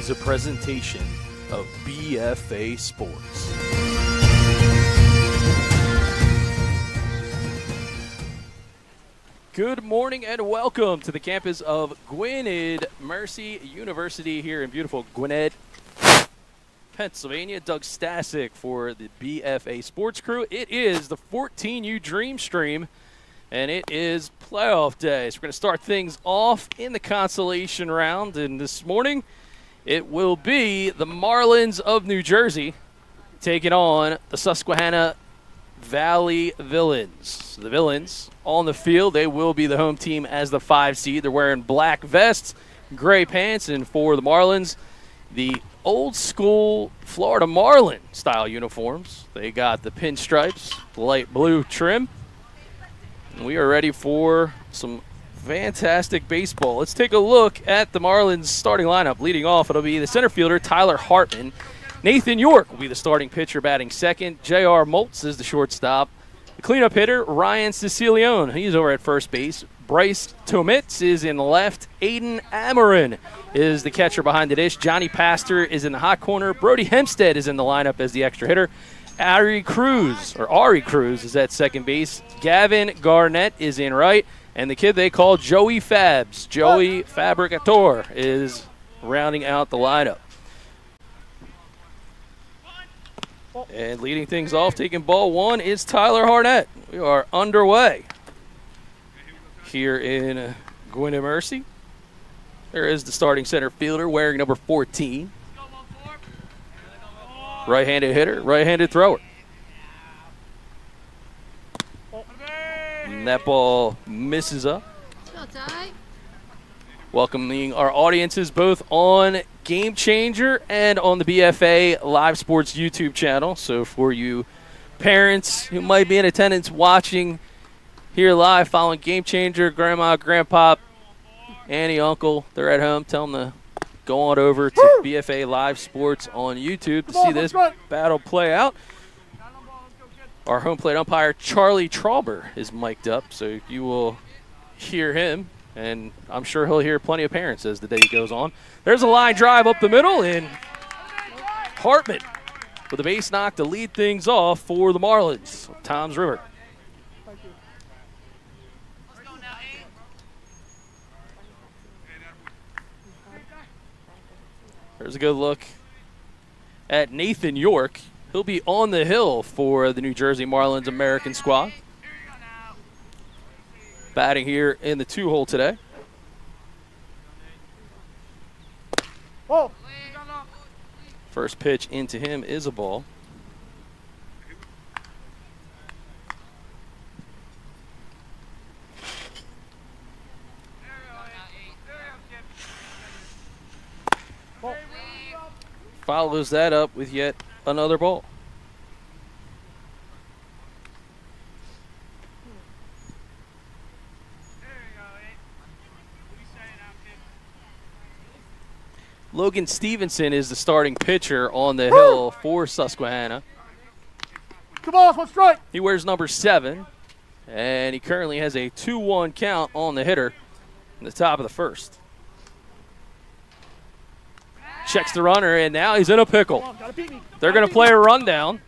is a presentation of BFA Sports. Good morning and welcome to the campus of Gwynedd Mercy University here in beautiful Gwynedd, Pennsylvania. Doug Stasic for the BFA Sports crew. It is the 14U Dreamstream, and it is playoff day. So we're going to start things off in the consolation round, and this morning it will be the Marlins of New Jersey taking on the Susquehanna Valley Villains. So the Villains on the field, they will be the home team as the 5 seed. They're wearing black vests, gray pants, and for the Marlins, the old school Florida Marlin style uniforms. They got the pinstripes, light blue trim. And we are ready for some fantastic baseball. Let's take a look at the Marlins starting lineup. Leading off, it'll be the center fielder, Tyler Hartman. Nathan York will be the starting pitcher, batting second. J.R. Moltz is the shortstop. The cleanup hitter, Ryan Sicilione. He's over at first base. Bryce Tomitz is in left. Aiden Amarin is the catcher behind the dish. Johnny Pastor is in the hot corner. Brody Hempstead is in the lineup as the extra hitter. Ari Cruz is at second base. Gavin Garnett is in right. And the kid they call Joey Fabs, Joey Fabricator, is rounding out the lineup. And leading things off, taking ball one, is Tyler Harnett. We are underway here in Gwynedd Mercy. There is the starting center fielder wearing number 14. Right-handed hitter, right-handed thrower. And that ball misses up. Welcoming our audiences both on Game Changer and on the BFA Live Sports YouTube channel. So for you parents who might be in attendance watching here live, following Game Changer, grandma, grandpa, auntie, uncle, they're at home, tell them to go on over to BFA Live Sports on YouTube to see this battle play out. Our home plate umpire, Charlie Trauber, is mic'd up, so you will hear him. And I'm sure he'll hear plenty of parents as the day goes on. There's a line drive up the middle, and Hartman with a base knock to lead things off for the Marlins. Toms River. There's a good look at Nathan York. He'll be on the hill for the New Jersey Marlins American squad. Batting here in the 2-hole today. First pitch into him is a ball. Follows that up with yet another ball. Logan Stevenson is the starting pitcher on the hill for Susquehanna. Come on, one strike. He wears number 7, and he currently has a 2-1 count on the hitter in the top of the first. Checks the runner, and now he's in a pickle. They're going to play a rundown,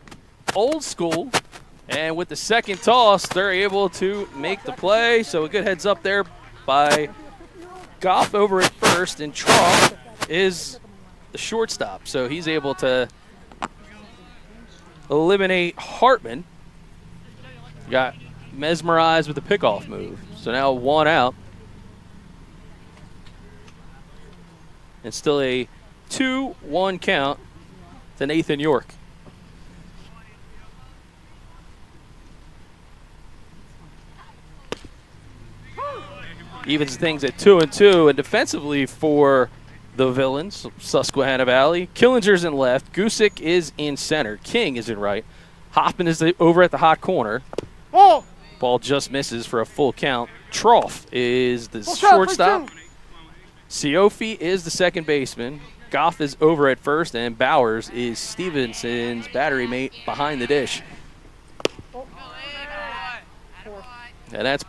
old school, and with the second toss, they're able to make the play. So a good heads up there by Goff over at first, and Trough is the shortstop. So he's able to eliminate Hartman. Got mesmerized with the pickoff move. So now 1 out. And still a 2-1 count to Nathan York. Evens things at 2-2, and defensively for the Villains, Susquehanna Valley, Killinger's in left, Gusick is in center, King is in right, Hoffman is over at the hot corner. Ball just misses for a full count. Trough is the shortstop. Siofi is the second baseman. Goff is over at first, and Bowers is Stevenson's battery mate behind the dish. And that's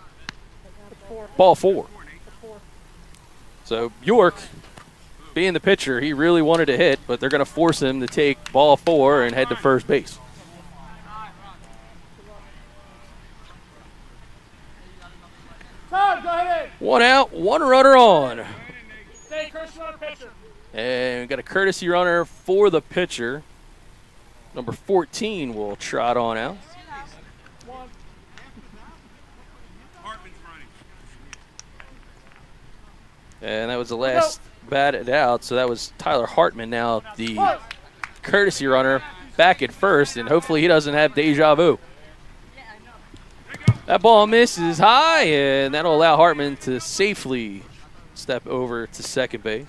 ball 4. So York being the pitcher, he really wanted to hit, but they're going to force him to take ball 4 and head to first base. One out, one runner on. And we've got a courtesy runner for the pitcher. Number 14 will trot on out. And that was the last batted out, so that was Tyler Hartman now, the courtesy runner, back at first, and hopefully he doesn't have deja vu. That ball misses high, and that'll allow Hartman to safely step over to second base.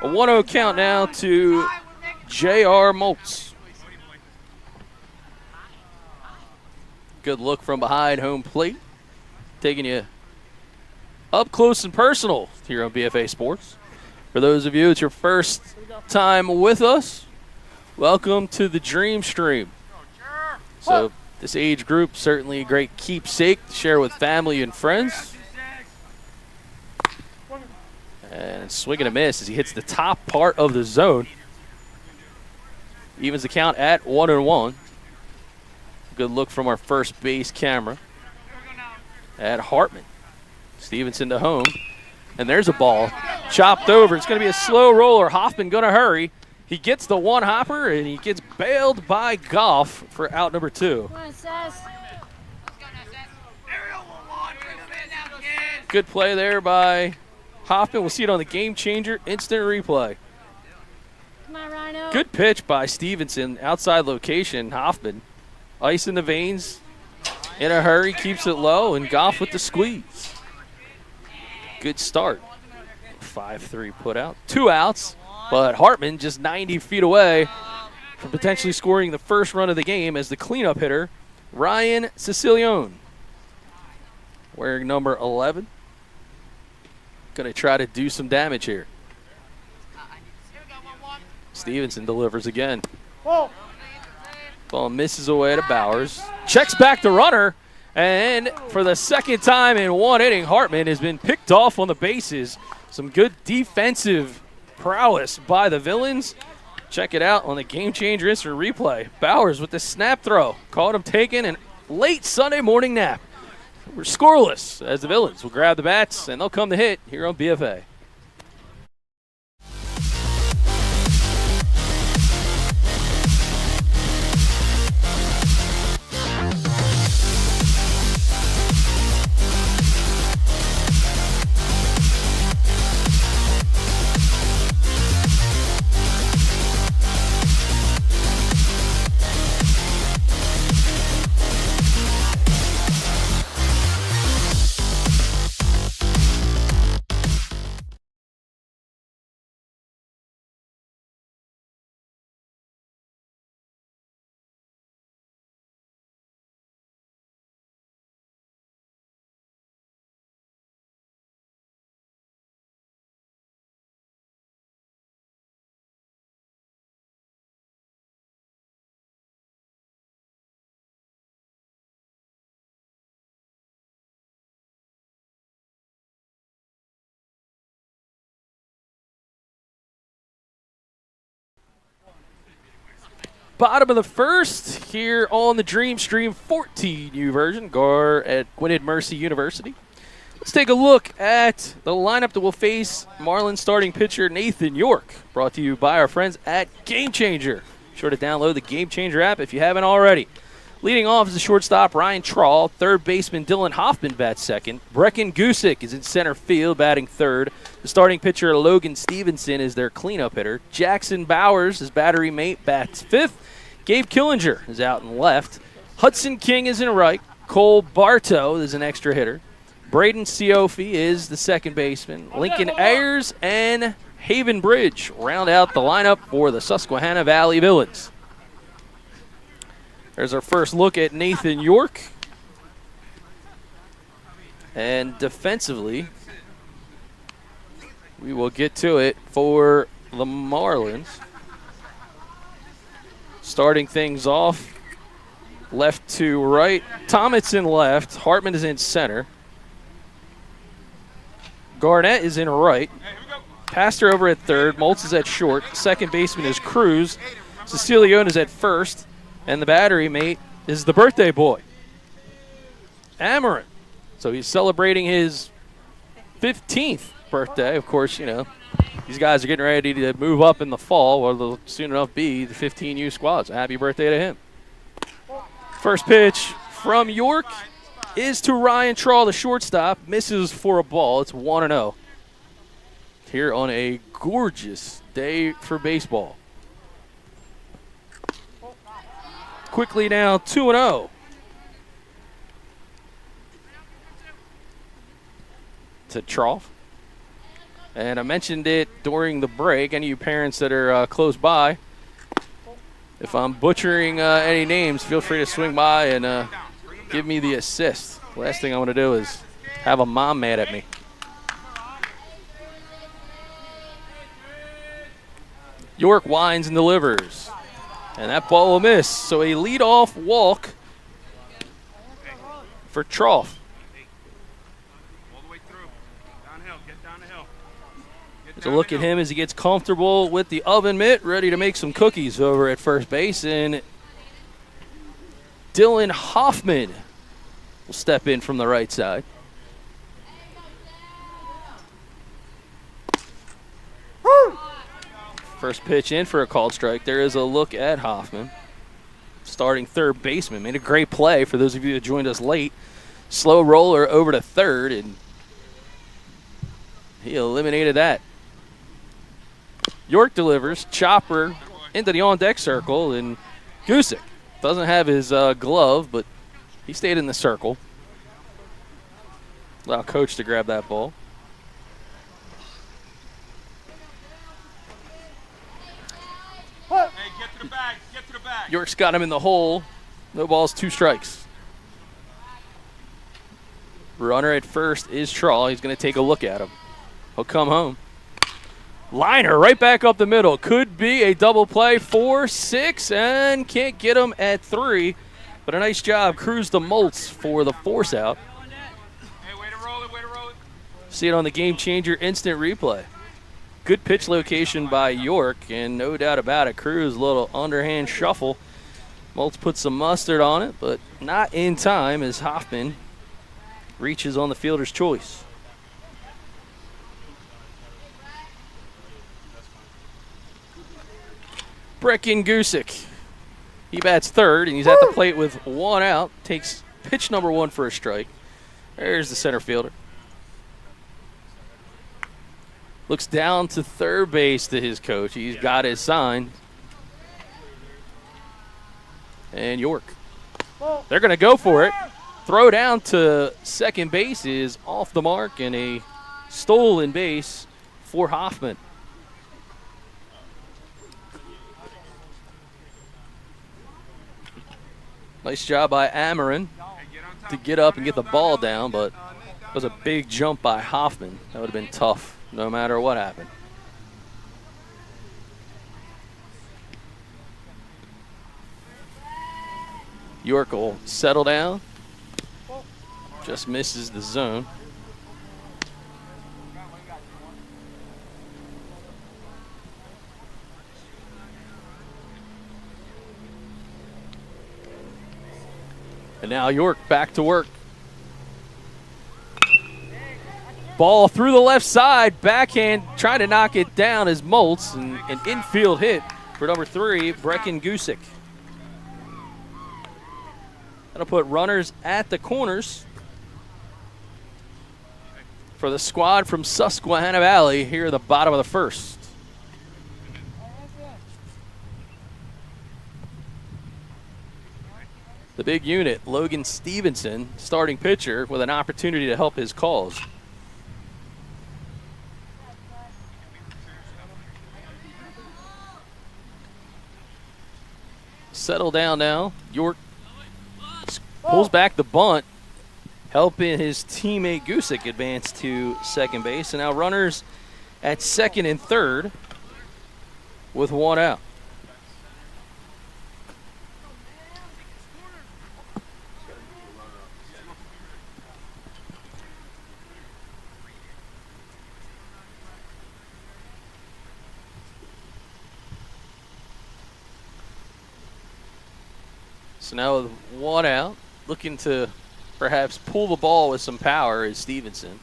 A 1-0 count now to J.R. Moltz. Good look from behind home plate, taking you up close and personal here on BFA Sports. For those of you, it's your first time with us, welcome to the Dreamstream. So this age group, certainly a great keepsake to share with family and friends. And swing and a miss as he hits the top part of the zone. Evens the count at 1-1. Good look from our first base camera at Hartman. Stevenson to home, and there's a ball chopped over. It's going to be a slow roller. Hoffman going to hurry. He gets the one hopper, and he gets bailed by Goff for out number 2. Good play there by Hoffman. We'll see it on the game changer instant replay. Come on, Rhino. Good pitch by Stevenson, outside location. Hoffman, ice in the veins, in a hurry, keeps it low, and Goff with the squeeze. Good start. 5-3 put out. 2 outs, but Hartman just 90 feet away from potentially scoring the first run of the game as the cleanup hitter, Ryan Sicilione, wearing number 11. Going to try to do some damage here. Stevenson delivers again. Ball misses away to Bowers. Checks back the runner. And for the second time in one inning, Hartman has been picked off on the bases. Some good defensive prowess by the Villains. Check it out on the game changer instant replay. Bowers with the snap throw. Caught him taking a late Sunday morning nap. We're scoreless as the Villains will grab the bats, and they'll come to hit here on BFA. Bottom of the first here on the Dreamstream 14U version, Gar at Gwynedd Mercy University. Let's take a look at the lineup that will face Marlins starting pitcher Nathan York, brought to you by our friends at Game Changer. Be sure to download the Game Changer app if you haven't already. Leading off is the shortstop Ryan Trawl. Third baseman Dylan Hoffman bats second. Brecken Gusick is in center field batting third. The starting pitcher Logan Stevenson is their cleanup hitter. Jackson Bowers, his battery mate, bats fifth. Gabe Killinger is out in left. Hudson King is in right. Cole Bartow is an extra hitter. Braden Siofi is the second baseman. Lincoln Ayers and Haven Bridge round out the lineup for the Susquehanna Valley Villains. There's our first look at Nathan York. And defensively, we will get to it for the Marlins. Starting things off, left to right. Thomas in left. Hartman is in center. Garnett is in right. Pastor over at third. Moltz is at short. Second baseman is Cruz. Sicilione is at first. And the battery mate is the birthday boy, Amarin. So he's celebrating his 15th birthday. Of course, you know, these guys are getting ready to move up in the fall, or they'll soon enough be the 15U squad. So happy birthday to him. First pitch from York is to Ryan Trawl, the shortstop. Misses for a ball. It's 1-0 here on a gorgeous day for baseball. Quickly now 2-0. To Trough. And I mentioned it during the break. Any of you parents that are close by, if I'm butchering any names, feel free to swing by and give me the assist. Last thing I want to do is have a mom mad at me. York winds and delivers. And that ball will miss. So a leadoff walk for Trough. There's a look at him as he gets comfortable with the oven mitt, ready to make some cookies over at first base. And Dylan Hoffman will step in from the right side. First pitch in for a called strike. There is a look at Hoffman. Starting third baseman. Made a great play for those of you that joined us late. Slow roller over to third, and he eliminated that. York delivers. Chopper into the on-deck circle, and Gusick doesn't have his glove, but he stayed in the circle. Allow coach to grab that ball. Hey, get to the bag. Get to the bag. York's got him in the hole. No balls, 2 strikes. Runner at first is Trawl. He's going to take a look at him. He'll come home. Liner right back up the middle. Could be a double play. 4-6, and can't get him at 3. But a nice job. Cruz to Moltz for the force out. Hey, way to roll it, way to roll it. See it on the Game Changer instant replay. Good pitch location by York, and no doubt about it, Cruz, a little underhand shuffle. Moltz put some mustard on it, but not in time as Hoffman reaches on the fielder's choice. Brecken Gusick. He bats third, and he's at the plate with 1 out. Takes pitch number 1 for a strike. There's the center fielder. Looks down to third base to his coach. He's got his sign. And York. They're going to go for it. Throw down to second base is off the mark, and a stolen base for Hoffman. Nice job by Amarin to get up and get the ball down, but it was a big jump by Hoffman. That would have been tough no matter what happened. York will settle down. Just misses the zone. And now York back to work. Ball through the left side, backhand, trying to knock it down as Moltz, and an infield hit for number 3, Brecken Gusick. That'll put runners at the corners for the squad from Susquehanna Valley here at the bottom of the first. The big unit, Logan Stevenson, starting pitcher, with an opportunity to help his cause. Settle down now. York pulls back the bunt, helping his teammate Gusick advance to second base. And now runners at second and third with 1 out. So now with one out, looking to perhaps pull the ball with some power is Stevenson.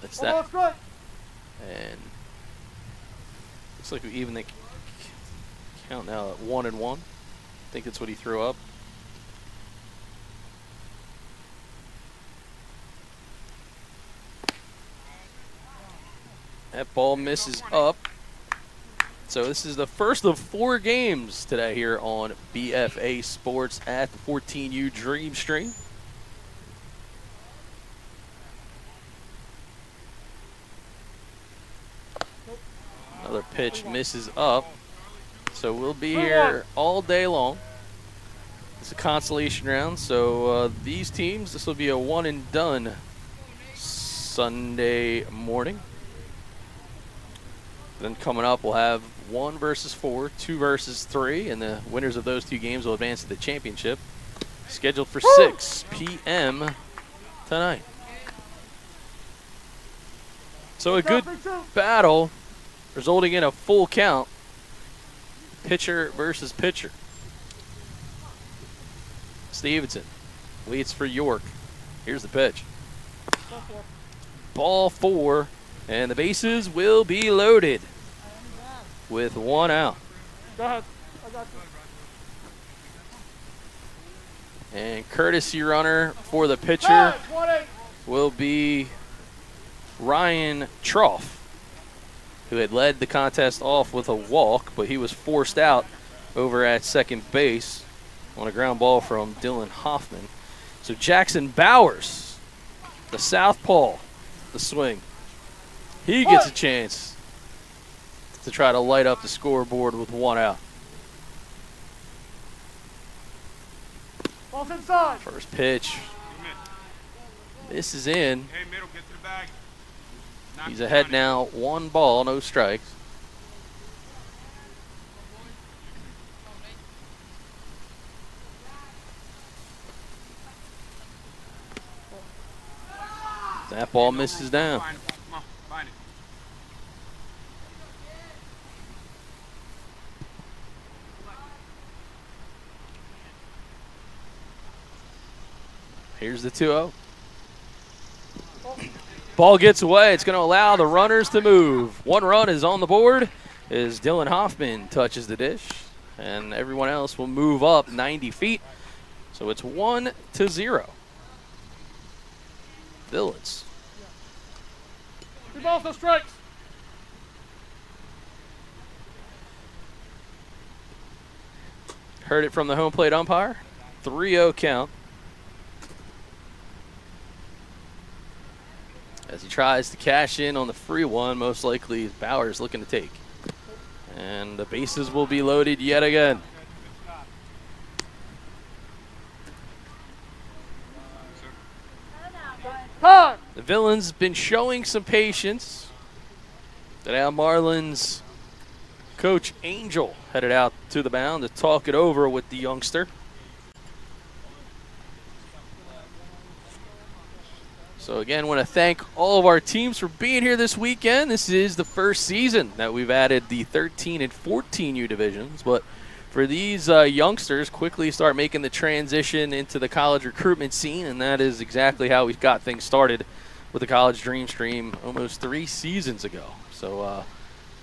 That's that. And looks like we even the count now at 1-1. I think that's what he threw up. That ball misses up. So this is the first of 4 games today here on BFA Sports at the 14U Dreamstream. Another pitch misses up. So we'll be here all day long. It's a consolation round. So these teams, this will be a one and done Sunday morning. Then coming up, we'll have 1 versus 4, 2 versus 3, and the winners of those 2 games will advance to the championship. Scheduled for 6 p.m. tonight. So a good battle, resulting in a full count. Pitcher versus pitcher. Stevenson waits for York. Here's the pitch. Ball 4, and the bases will be loaded with 1 out. Go ahead. I got you. And courtesy runner for the pitcher will be Ryan Troff, who had led the contest off with a walk, but he was forced out over at second base on a ground ball from Dylan Hoffman. So Jackson Bowers, the southpaw, the swing. He gets a chance to try to light up the scoreboard with 1 out. Ball's inside. First pitch. This is in. Hey, middle, get to the bag. He's ahead now, 1 ball, no strikes. That ball misses down. Come on, find it. Here's the 2-0. Ball gets away. It's going to allow the runners to move. 1 run is on the board as Dylan Hoffman touches the dish, and everyone else will move up 90 feet. So it's 1-0. Villains. 3 balls, no strikes. Heard it from the home plate umpire. 3-0 count. As he tries to cash in on the free one, most likely Bowers looking to take. And the bases will be loaded yet again. Time. The Villains been showing some patience. The now Marlins coach Angel headed out to the mound to talk it over with the youngster. So again, want to thank all of our teams for being here this weekend. This is the first season that we've added the 13 and 14U divisions, but for these youngsters, quickly start making the transition into the college recruitment scene, and that is exactly how we got things started with the College Dreamstream almost 3 seasons ago. So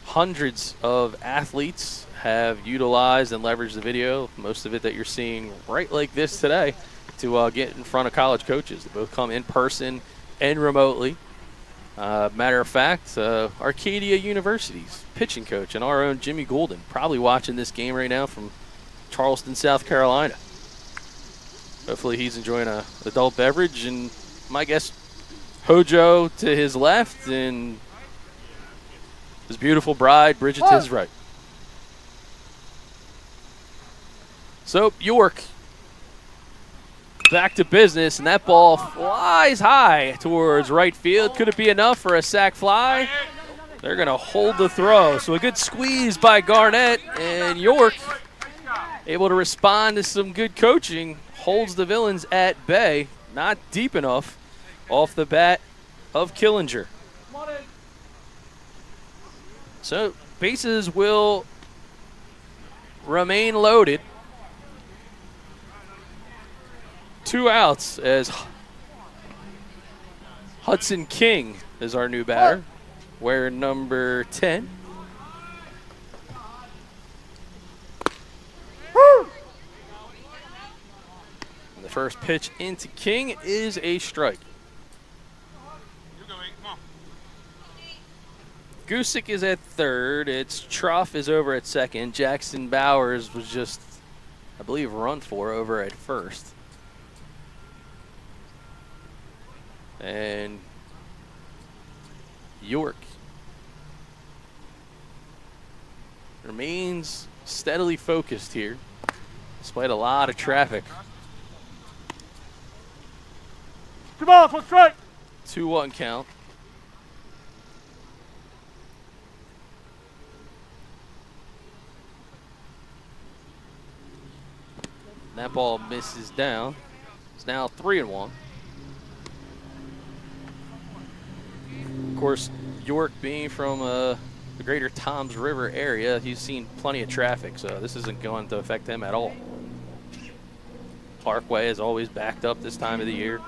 hundreds of athletes have utilized and leveraged the video, most of it that you're seeing right like this today, to get in front of college coaches. They both come in person and remotely. Matter of fact, Arcadia University's pitching coach and our own Jimmy Golden probably watching this game right now from Charleston, South Carolina. Hopefully he's enjoying an adult beverage, and my guess, Hojo to his left and his beautiful bride, Bridget, to his right. So York back to business, and that ball flies high towards right field. Could it be enough for a sac fly? They're going to hold the throw. So a good squeeze by Garnett, and York able to respond to some good coaching, holds the Villains at bay. Not deep enough off the bat of Killinger. So Bases will remain loaded. 2 outs as Hudson King is our new batter, wearing number 10. And the first pitch into King is a strike. Gusick is at third. It's Truff is over at second. Jackson Bowers was just, I believe, run for over at first. And York remains steadily focused here, despite a lot of traffic. 2 balls, 1 strike. 2-1 count. That ball misses down. It's now 3-1. Of course, York being from the greater Toms River area, he's seen plenty of traffic, so this isn't going to affect him at all. Parkway is always backed up this time of the year.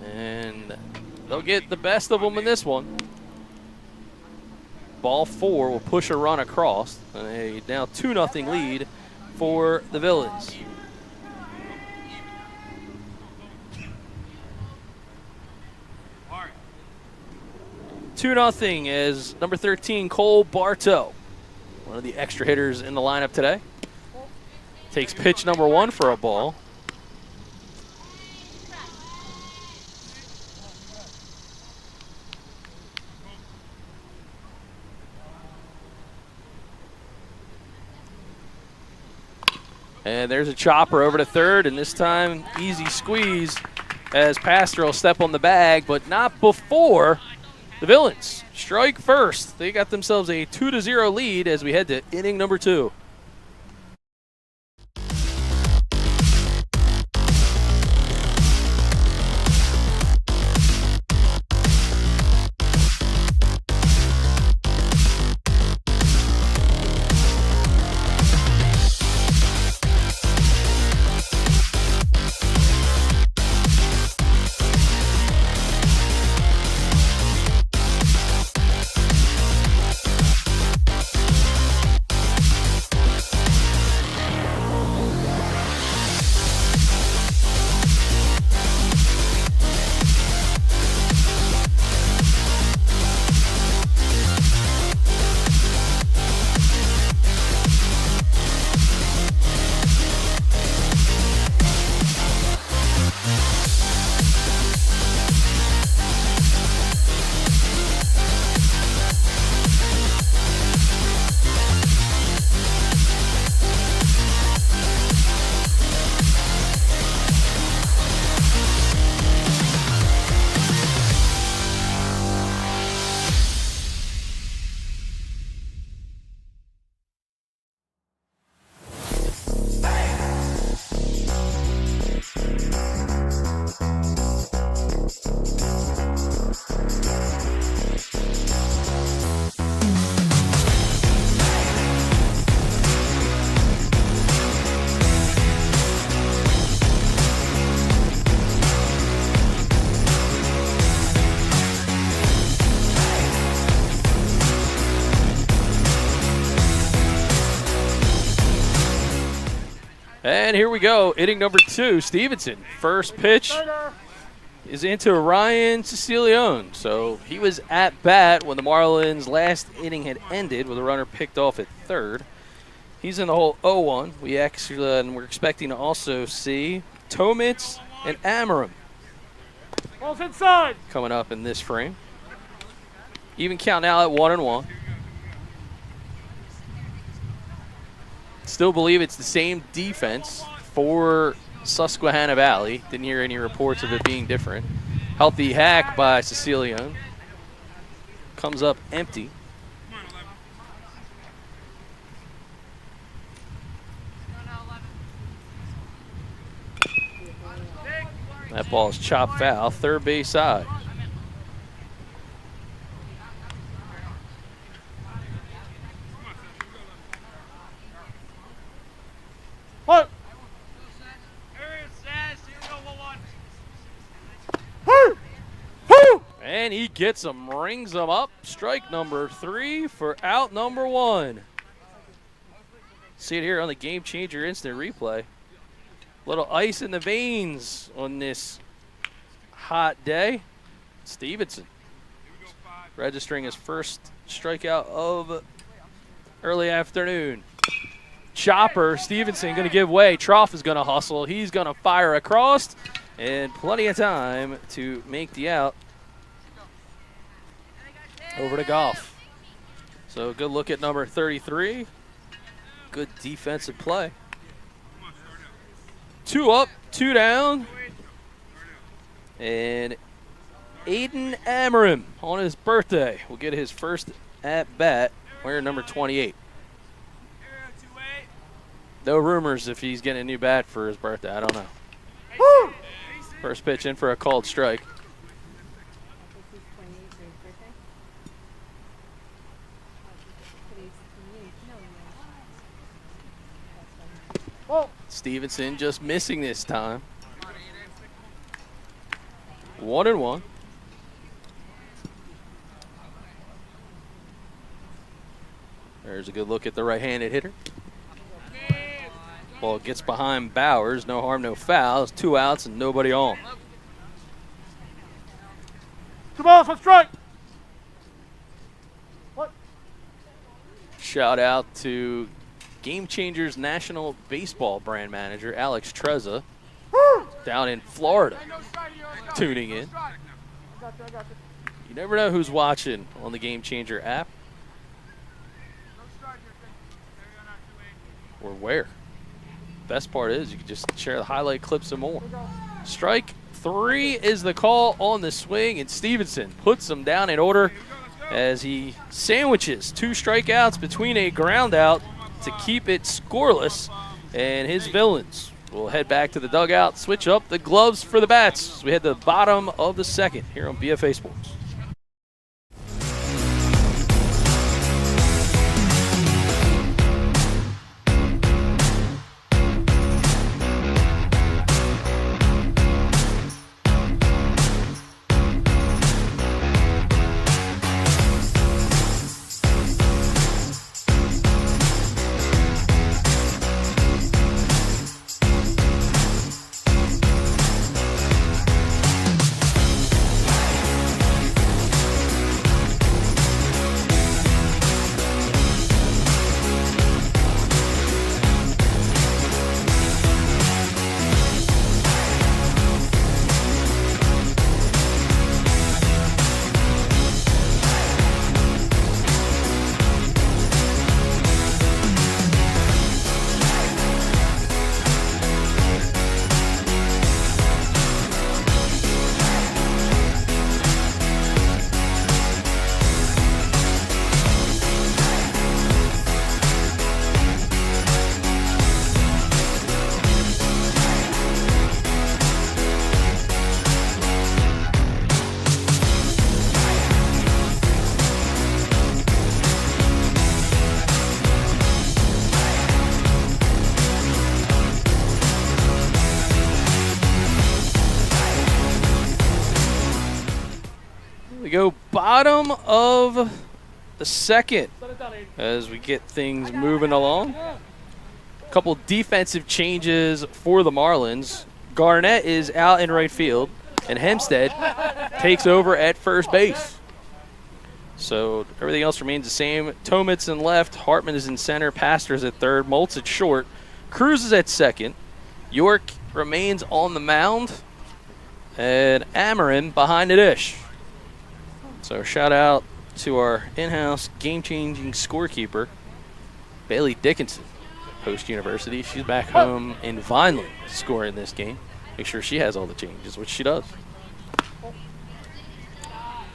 And they'll get the best of them in this one. Ball 4 will push a run across. And a now 2-0 lead for the Villains. All 2-0 as number 13, Cole Bartow, one of the extra hitters in the lineup today, takes pitch number 1 for a ball. And there's a chopper over to third, and this time easy squeeze as Pastor will step on the bag, but not before the Villains strike first. They got themselves a 2-0 lead as we head to inning number 2. And here we go, inning number 2. Stevenson, first pitch is into Ryan Sicilione. So he was at bat when the Marlins' last inning had ended with a runner picked off at third. He's in the hole 0-1. We're expecting to also see Tomitz and Amarim Ball's inside. coming up in this frame. Even count now at 1-1. Still believe it's the same defense for Susquehanna Valley. Didn't hear any reports of it being different. Healthy hack by Sicilione. Comes up empty. That ball is chopped foul, third base side. and he gets him, rings him up. Strike number 3 for out number 1. See it here on the Game Changer instant replay. Little ice in the veins on this hot day. Stevenson registering his first strikeout of early afternoon. Chopper, Stevenson going to give way. Trough is going to hustle. He's going to fire across, and plenty of time to make the out. Over to Goff. So good look at number 33. Good defensive play. 2 up, 2 down. And Aiden Amarim on his birthday will get his first at-bat wearing number 28. No rumors if he's getting a new bat for his birthday. I don't know. Woo! First pitch in for a called strike. Stevenson just missing this time. 1-1. There's a good look at the right-handed hitter. Ball gets behind Bowers. No harm, no foul. It's 2 outs and nobody on. 2 balls, 1 strike. What? Shout out to Game Changers National Baseball brand manager Alex Trezza down in Florida tuning in. You never know who's watching on the Game Changer app or where. Best part is you can just share the highlight clips and more. Strike 3 is the call on the swing, and Stevenson puts him down in order as he sandwiches 2 strikeouts between a ground out to keep it scoreless, and his villains will head back to the dugout, switch up the gloves for the bats as we head to the bottom of the second here on BFA Sports. We go bottom of the second as we get things moving along. A couple defensive changes for the Marlins. Garnett is out in right field, and Hempstead takes over at first base. So everything else remains the same. Tomitz in left, Hartman is in center, Pastors at third, Moltz at short, Cruz is at second, York remains on the mound, and Amarin behind the dish. So shout out to our in-house game-changing scorekeeper, Bailey Dickinson, Post University. She's back home in Vineland scoring this game. Make sure she has all the changes, which she does.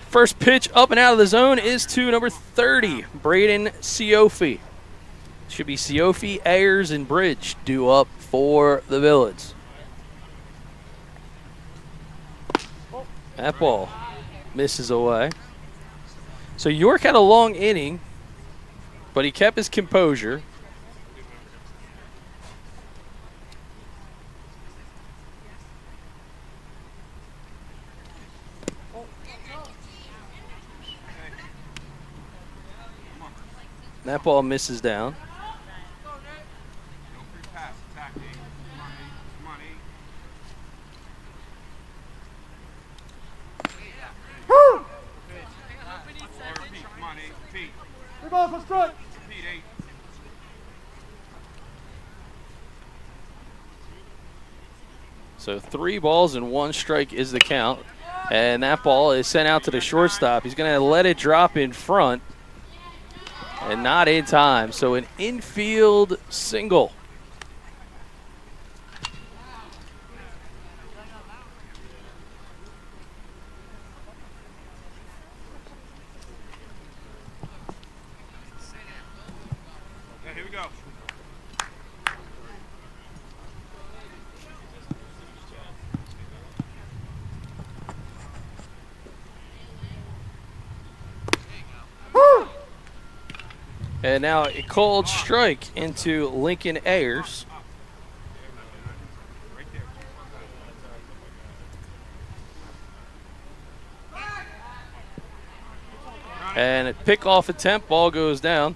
First pitch up and out of the zone is to number 30, Braden Siofi. Should be Siofi, Ayers, and Bridge due up for the Villains. That ball misses away. So York had a long inning, but he kept his composure. That ball misses down. No free pass. Attack, Nate. Come on, Nate. Woo! Repeat. Come on, Nate. Repeat. 3 balls, 1 strike. Repeat, 8. So 3 balls and 1 strike is the count. And that ball is sent out to the shortstop. He's going to let it drop in front and not in time. So an infield single. Yeah, here we go. Woo! And now a called strike into Lincoln Ayers. Right there. And a pickoff attempt, ball goes down.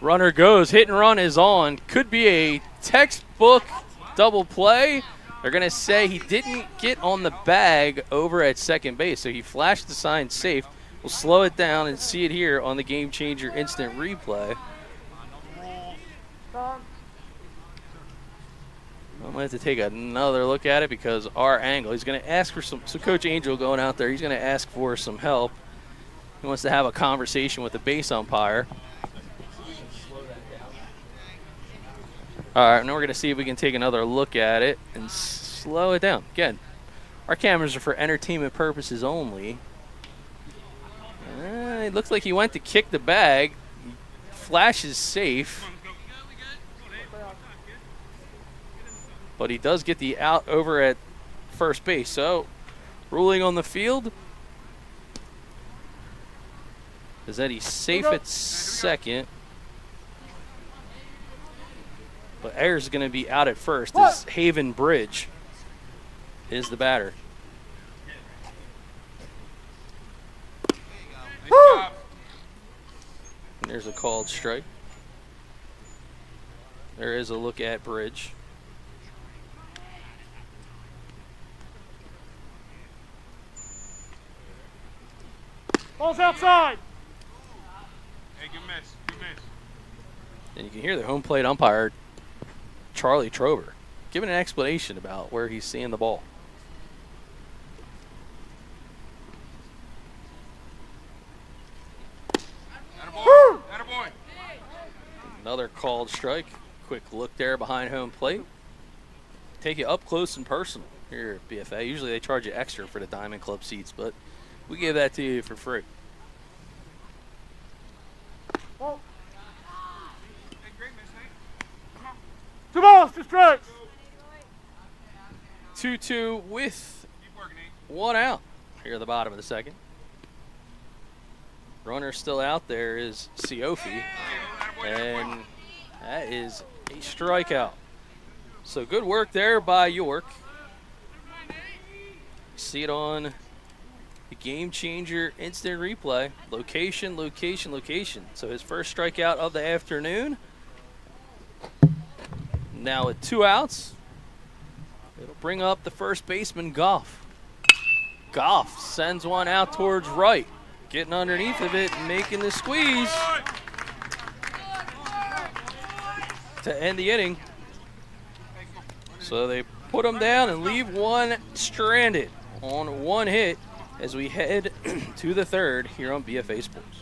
Runner goes, hit and run is on. Could be a textbook double play. They're going to say he didn't get on the bag over at second base, so he flashed the sign safe. We'll slow it down and see it here on the Game Changer instant replay. I'm going to have to take another look at it because our angle, he's going to ask for some, so Coach Angel going out there, he's going to ask for some help. He wants to have a conversation with the base umpire. All right, now we're going to see if we can take another look at it and slow it down. Again, our cameras are for entertainment purposes only. It looks like he went to kick the bag. Flash is safe. But he does get the out over at first base. So, ruling on the field is that he's safe at second. But Ayers is going to be out at first. As Haven Bridge is the batter. Woo! And there's a called strike. There is a look at Bridge. Ball's outside. Hey, good miss. Good miss. And you can hear the home plate umpire, Charlie Trover, giving an explanation about where he's seeing the ball. Attaboy. Attaboy. Another called strike. Quick look there behind home plate. Take you up close and personal here at BFA. Usually they charge you extra for the Diamond Club seats, but we give that to you for free. Ball. Hey, great miss, Nate. Come on. 2 balls, 2 strikes. 2-2 with Keep working, Nate. 1 out here at the bottom of the second. Runner still out there is Siofi, and that is a strikeout. So good work there by York. See it on the Game Changer instant replay. Location, location, location. So his first strikeout of the afternoon. Now with 2 outs, it'll bring up the first baseman, Goff. Goff sends one out towards right. Getting underneath of it and making the squeeze to end the inning. So they put him down and leave one stranded on 1 hit as we head to the third here on BFA Sports.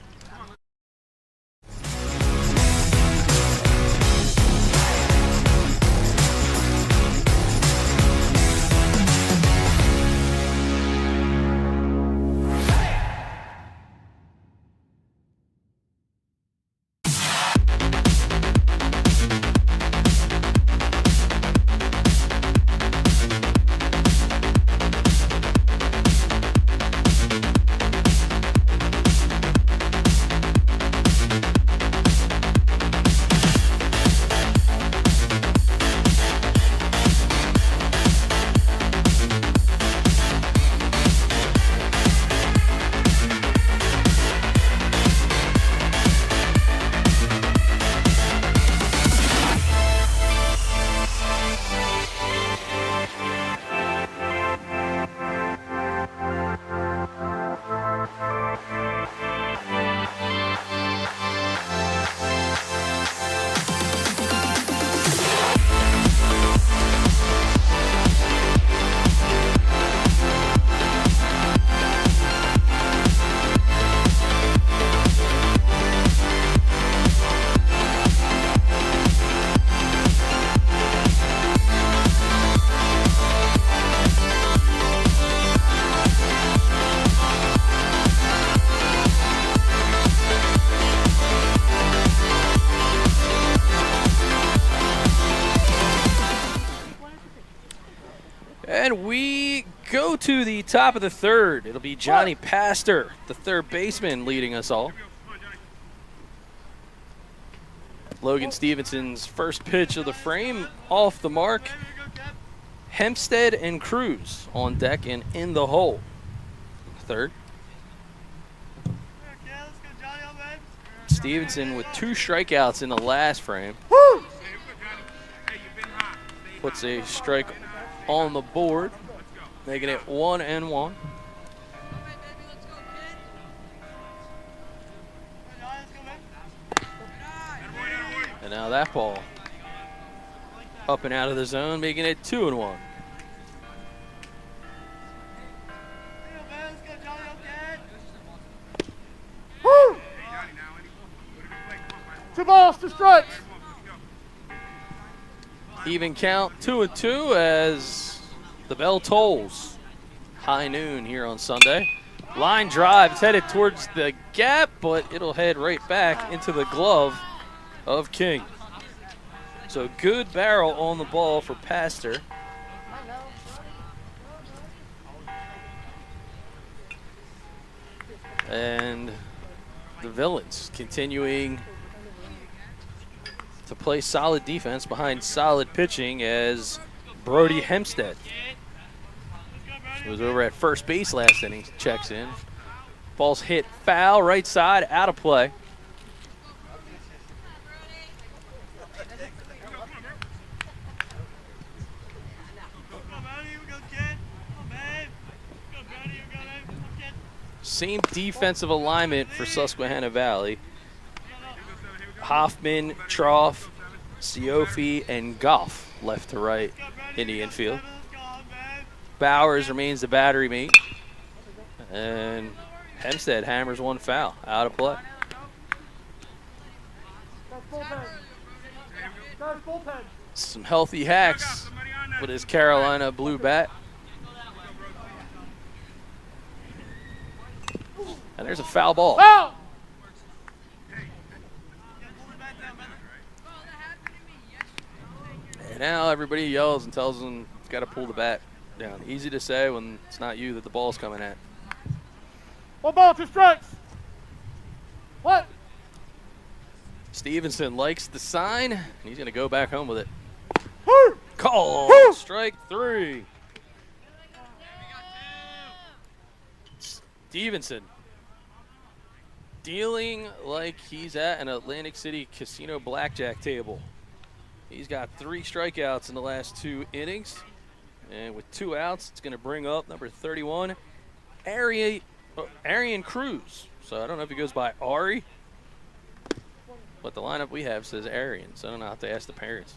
And we go to the top of the third. It'll be Johnny Pastor, the third baseman, leading us all. Logan Stevenson's first pitch of the frame, off the mark. Hempstead and Cruz on deck and in the hole. Third. Stevenson with 2 strikeouts in the last frame. Puts a strike on the board, making it 1-1. And now that ball up and out of the zone, making it 2-1. Woo! 2 balls, 2 strikes. Even count, 2-2 as the bell tolls. High noon here on Sunday. Line drive, it's headed towards the gap, but it'll head right back into the glove of King. So good barrel on the ball for Pastor. And the Villains continuing to play solid defense behind solid pitching as Brody Hempstead, who was over at first base last inning, checks in. Ball's hit foul, right side, out of play. Same defensive alignment for Susquehanna Valley. Hoffman, Trough, Siofi, and Goff left to right in the infield. Bowers remains the battery mate. And Hempstead hammers 1 foul, out of play. Some healthy hacks with his Carolina blue bat. And there's a foul ball. Foul! And now everybody yells and tells them it's got to pull the bat down. Easy to say when it's not you that the ball's coming at. 1 ball, 2 strikes. What? Stevenson likes the sign, and he's going to go back home with it. Woo! Call. Woo! Strike 3. Stevenson dealing like he's at an Atlantic City casino blackjack table. He's got 3 strikeouts in the last 2 innings. And with 2 outs, it's going to bring up number 31, Arian Cruz. So I don't know if he goes by Ari, but the lineup we have says Arian, so I don't know how to ask the parents.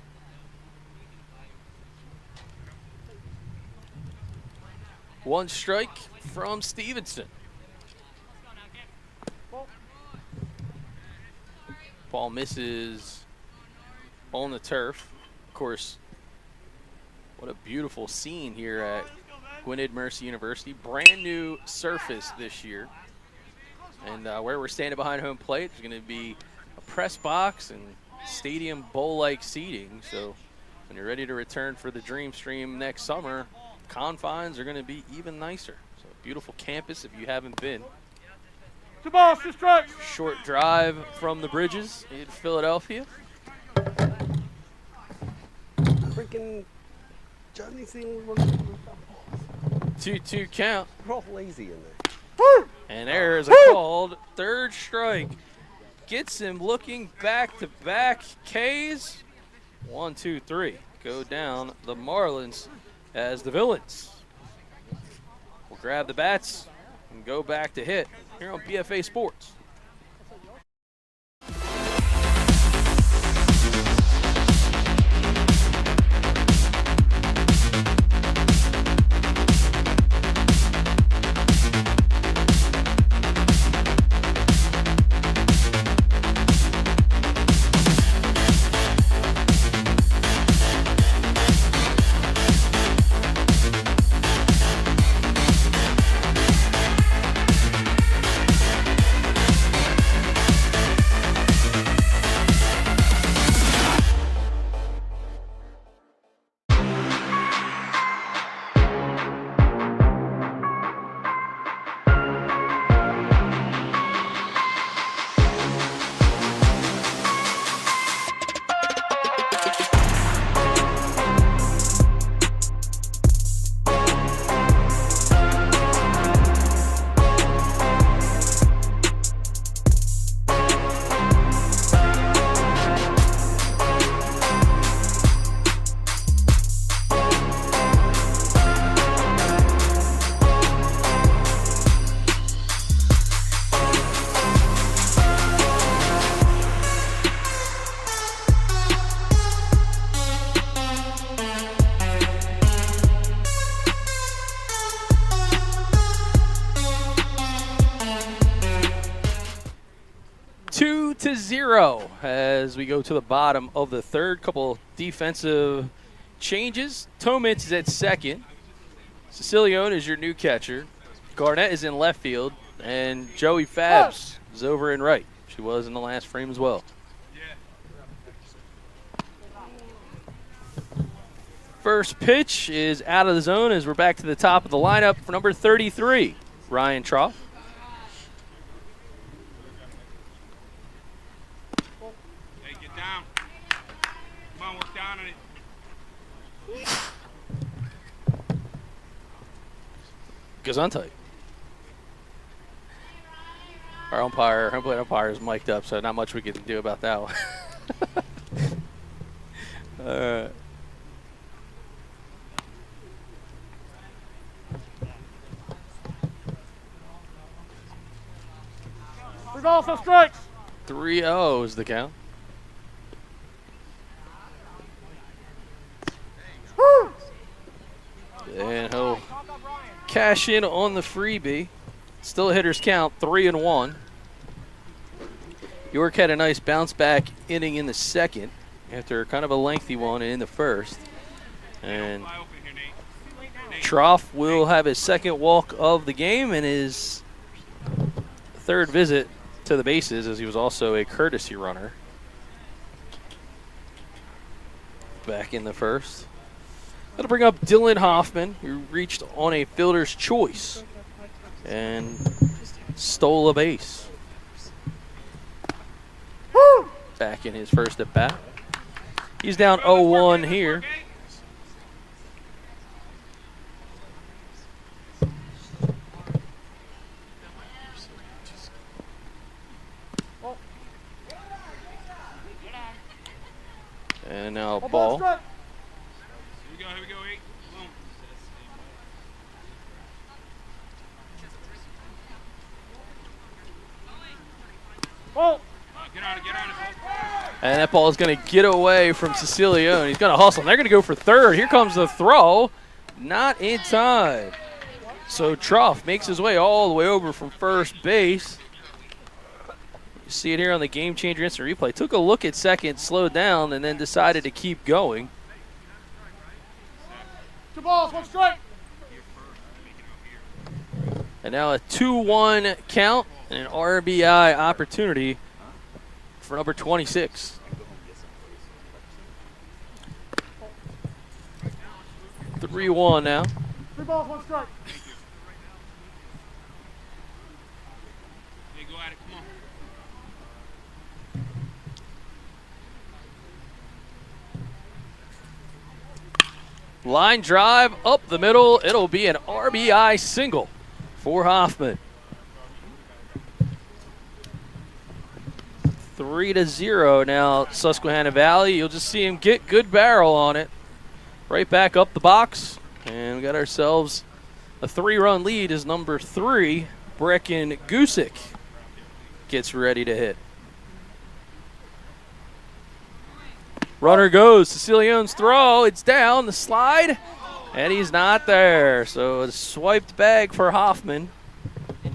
One strike from Stevenson. Ball misses on the turf. Of course, what a beautiful scene here at Gwynedd Mercy University. Brand new surface this year. And where we're standing behind home plate, there's going to be a press box and stadium bowl-like seating. So when you're ready to return for the Dreamstream next summer, confines are going to be even nicer. So beautiful campus if you haven't been. 2 balls, 2 strikes. Short drive from the Bridges in Philadelphia. Freaking Johnny seen 2-2 count. We're all lazy in there. Woo! And there's a called 3rd strike. Gets him looking back-to-back Ks. 1, 2, 3. Go down the Marlins as the Villains will grab the bats and go back to hit here on BFA Sports. 0 as we go to the bottom of the third. Couple defensive changes. Tomitz is at second. Sicilione is your new catcher. Garnett is in left field. And Joey Fabs is over in right. She was in the last frame as well. First pitch is out of the zone as we're back to the top of the lineup for number 33, Ryan Trough. Hey, get down. Come on, work down on it. Goes on tight. Our umpire, home plate umpire is mic'd up, so not much we can do about that one. There's also strikes. 3-0 is the count. Woo! And he'll cash in on the freebie. Still a hitter's count, 3-1. York had a nice bounce back inning in the second after kind of a lengthy one in the first. And Trough will have his second walk of the game and his third visit to the bases, as he was also a courtesy runner back in the first. That'll bring up Dylan Hoffman, who reached on a fielder's choice and stole a base. Woo! Back in his first at bat. He's down 0-1 here. And now ball. Here we go, 8. Boom. Ball. Get on it, And that ball is going to get away from Cecilio, and he's going to hustle. And they're going to go for third. Here comes the throw. Not in time. So Trough makes his way all the way over from first base. You see it here on the Game Changer Instant Replay. Took a look at second, slowed down, and then decided to keep going. 2 balls, 1 strike. And now a 2-1 count and an RBI opportunity for number 26. Three 3-1 now. 3 balls, 1 strike. Hey, go at it, come on. Line drive up the middle. It'll be an RBI single for Hoffman. 3-0 now, Susquehanna Valley. You'll just see him get good barrel on it. Right back up the box. And we got ourselves a 3-run lead as number 3, Brecken Gusick, gets ready to hit. Runner goes. Cecilione's throw. It's down the slide. And he's not there. So a swiped bag for Hoffman.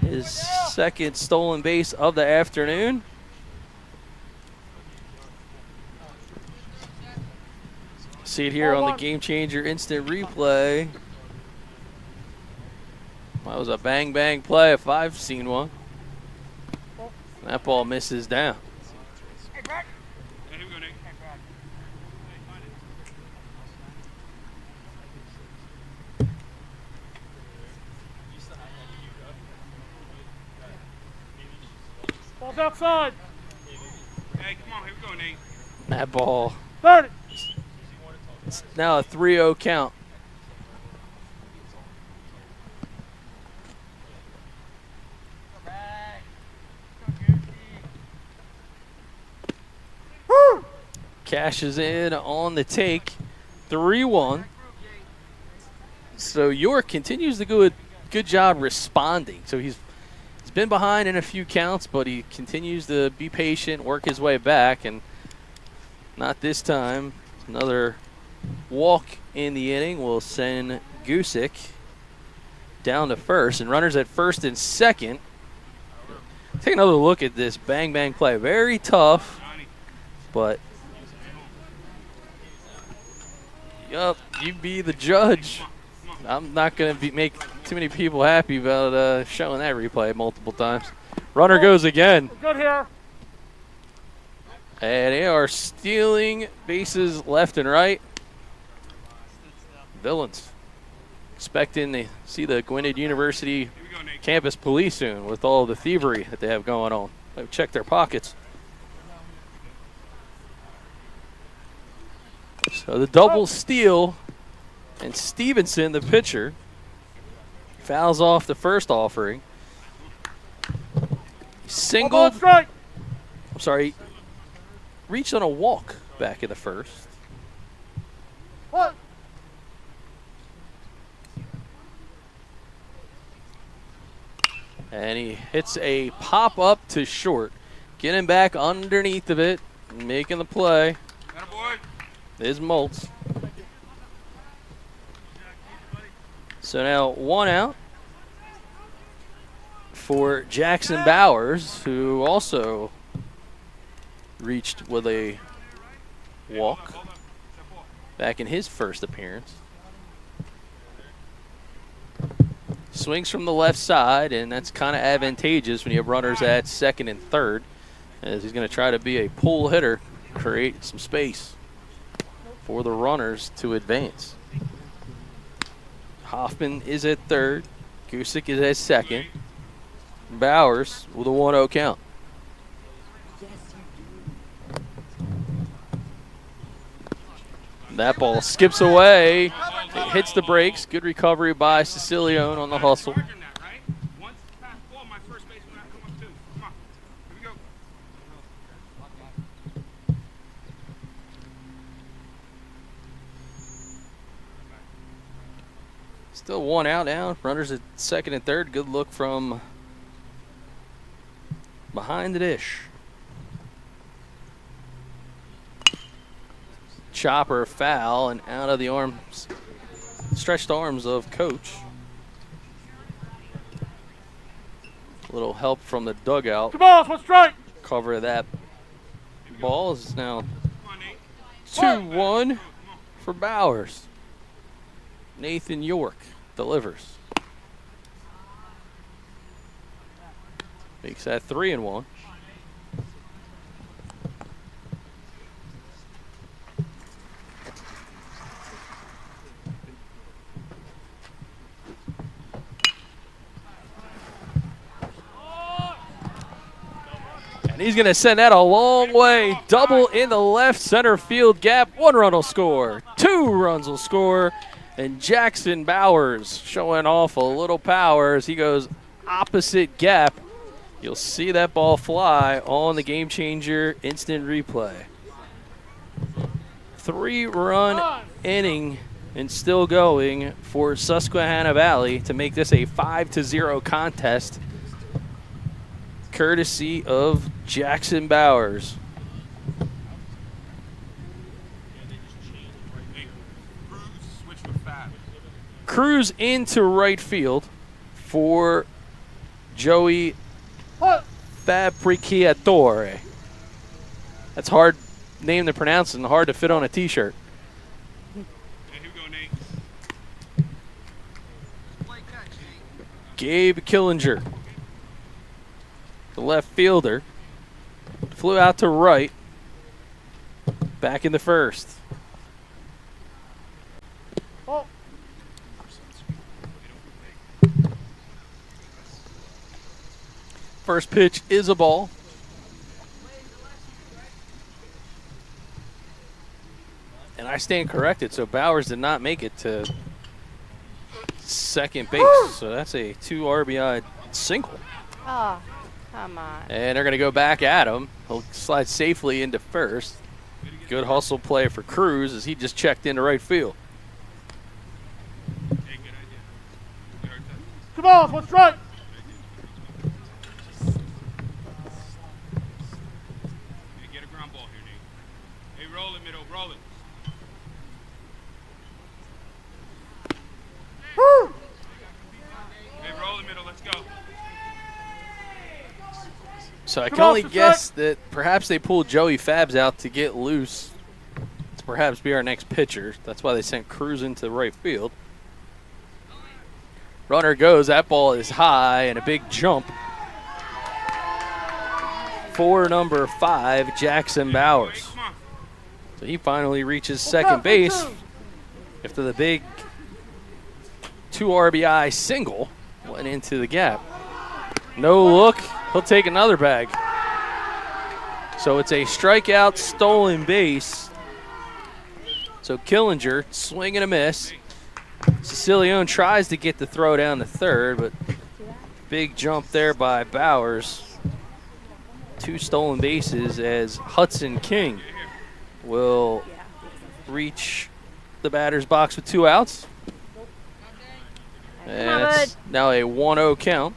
His second stolen base of the afternoon. See it here on the Game Changer Instant Replay. That was a bang-bang play if I've seen one. That ball misses down. Ball's outside. Hey, come on, here we go, Nate. That ball. 30. It's now a 3-0 count. Woo! Cashes in on the take. 3-1. So York continues to do a good job responding. So he's been behind in a few counts, but he continues to be patient, work his way back, and not this time. Another walk in the inning will send Gusick down to first, and runners at first and second. Take another look at this bang-bang play. Very tough. but yup, you be the judge. I'm not going to make too many people happy about showing that replay multiple times. Runner goes again. Good here. And they are stealing bases left and right. Villains expecting to see the Gwynedd University campus police soon with all the thievery that they have going on. They've checked their pockets. So the double steal, and Stevenson, the pitcher, fouls off the first offering. Singled. Strike. I'm sorry. Reached on a walk back in the first. What? And he hits a pop-up to short. Getting back underneath of it, making the play is Moltz. So now 1 out for Jackson Bowers, who also reached with a walk back in his first appearance. Swings from the left side, and that's kind of advantageous when you have runners at second and third, as he's going to try to be a pull hitter, create some space for the runners to advance. Hoffman is at third. Gusick is at second. Bowers with a 1-0 count. That ball skips away. It hits the brakes. Good recovery by Sicilione on the hustle. Still 1 out now. Runners at second and third. Good look from behind the dish. Chopper foul and out of the arms, stretched arms of coach. A little help from the dugout. 2 balls, 1 strike. Cover that ball is now 2-1 for Bowers. Nathan York delivers. Makes that 3-1. And he's going to send that a long way. Double in the left center field gap. 1 run will score. 2 runs will score. And Jackson Bowers showing off a little power as he goes opposite gap. You'll see that ball fly on the game changer instant replay. 3-run inning and still going for Susquehanna Valley to make this a 5-0 contest, courtesy of Jackson Bowers. Cruz into right field for Joey Fabriciatore. That's hard name to pronounce and hard to fit on a t-shirt. Gabe Killinger, the left fielder, flew out to right, back in the first. Oh. First pitch is a ball. And I stand corrected, so Bowers did not make it to second base. So that's a 2 RBI single. Oh, come on. And they're going to go back at him. He'll slide safely into first. Good hustle play for Cruz as he just checked into right field. 2 balls, 1 strike. Get a ground ball here, Nate. Hey, roll it, middle, roll it. Woo! Hey, roll it, middle, let's go. So I can Come on, only for guess strike. that perhaps they pulled Joey Fabs out to get loose to perhaps be our next pitcher. That's why they sent Cruz into right field. Runner goes. That ball is high and a big jump for number 5, Jackson Bowers. Come on. So he finally reaches Look second out, base 3-2. after the big 2 RBI single went into the gap. No look. He'll take another bag. So it's a strikeout, stolen base. So Killinger, swing and a miss. Sicilione tries to get the throw down to third, but big jump there by Bowers. 2 stolen bases as Hudson King will reach the batter's box with 2 outs. And it's now a 1-0 count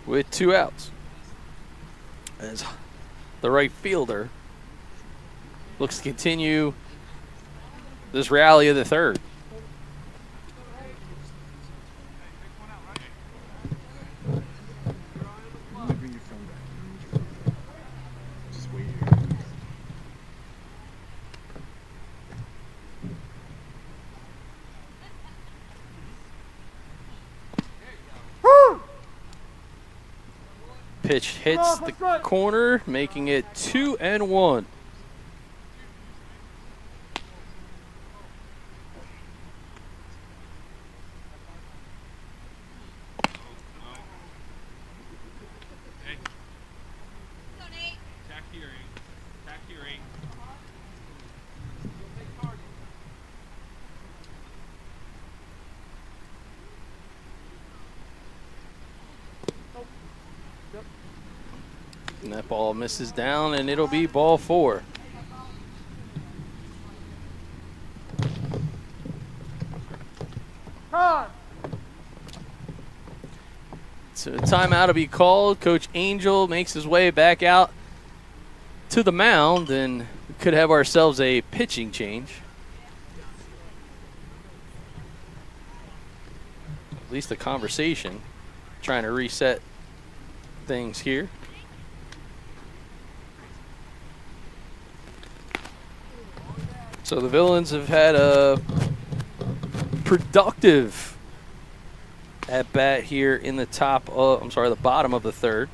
with 2 outs. As the right fielder looks to continue this rally of the third. Woo! Pitch hits the corner, making it 2-1. Hey. Tack to your eight. Tack to your eight. And that ball misses down, and it'll be ball 4. Time. So a timeout will be called. Coach Angel makes his way back out to the mound, and we could have ourselves a pitching change. At least a conversation. Trying to reset things here. So the Villains have had a productive at bat here in the the bottom of the third.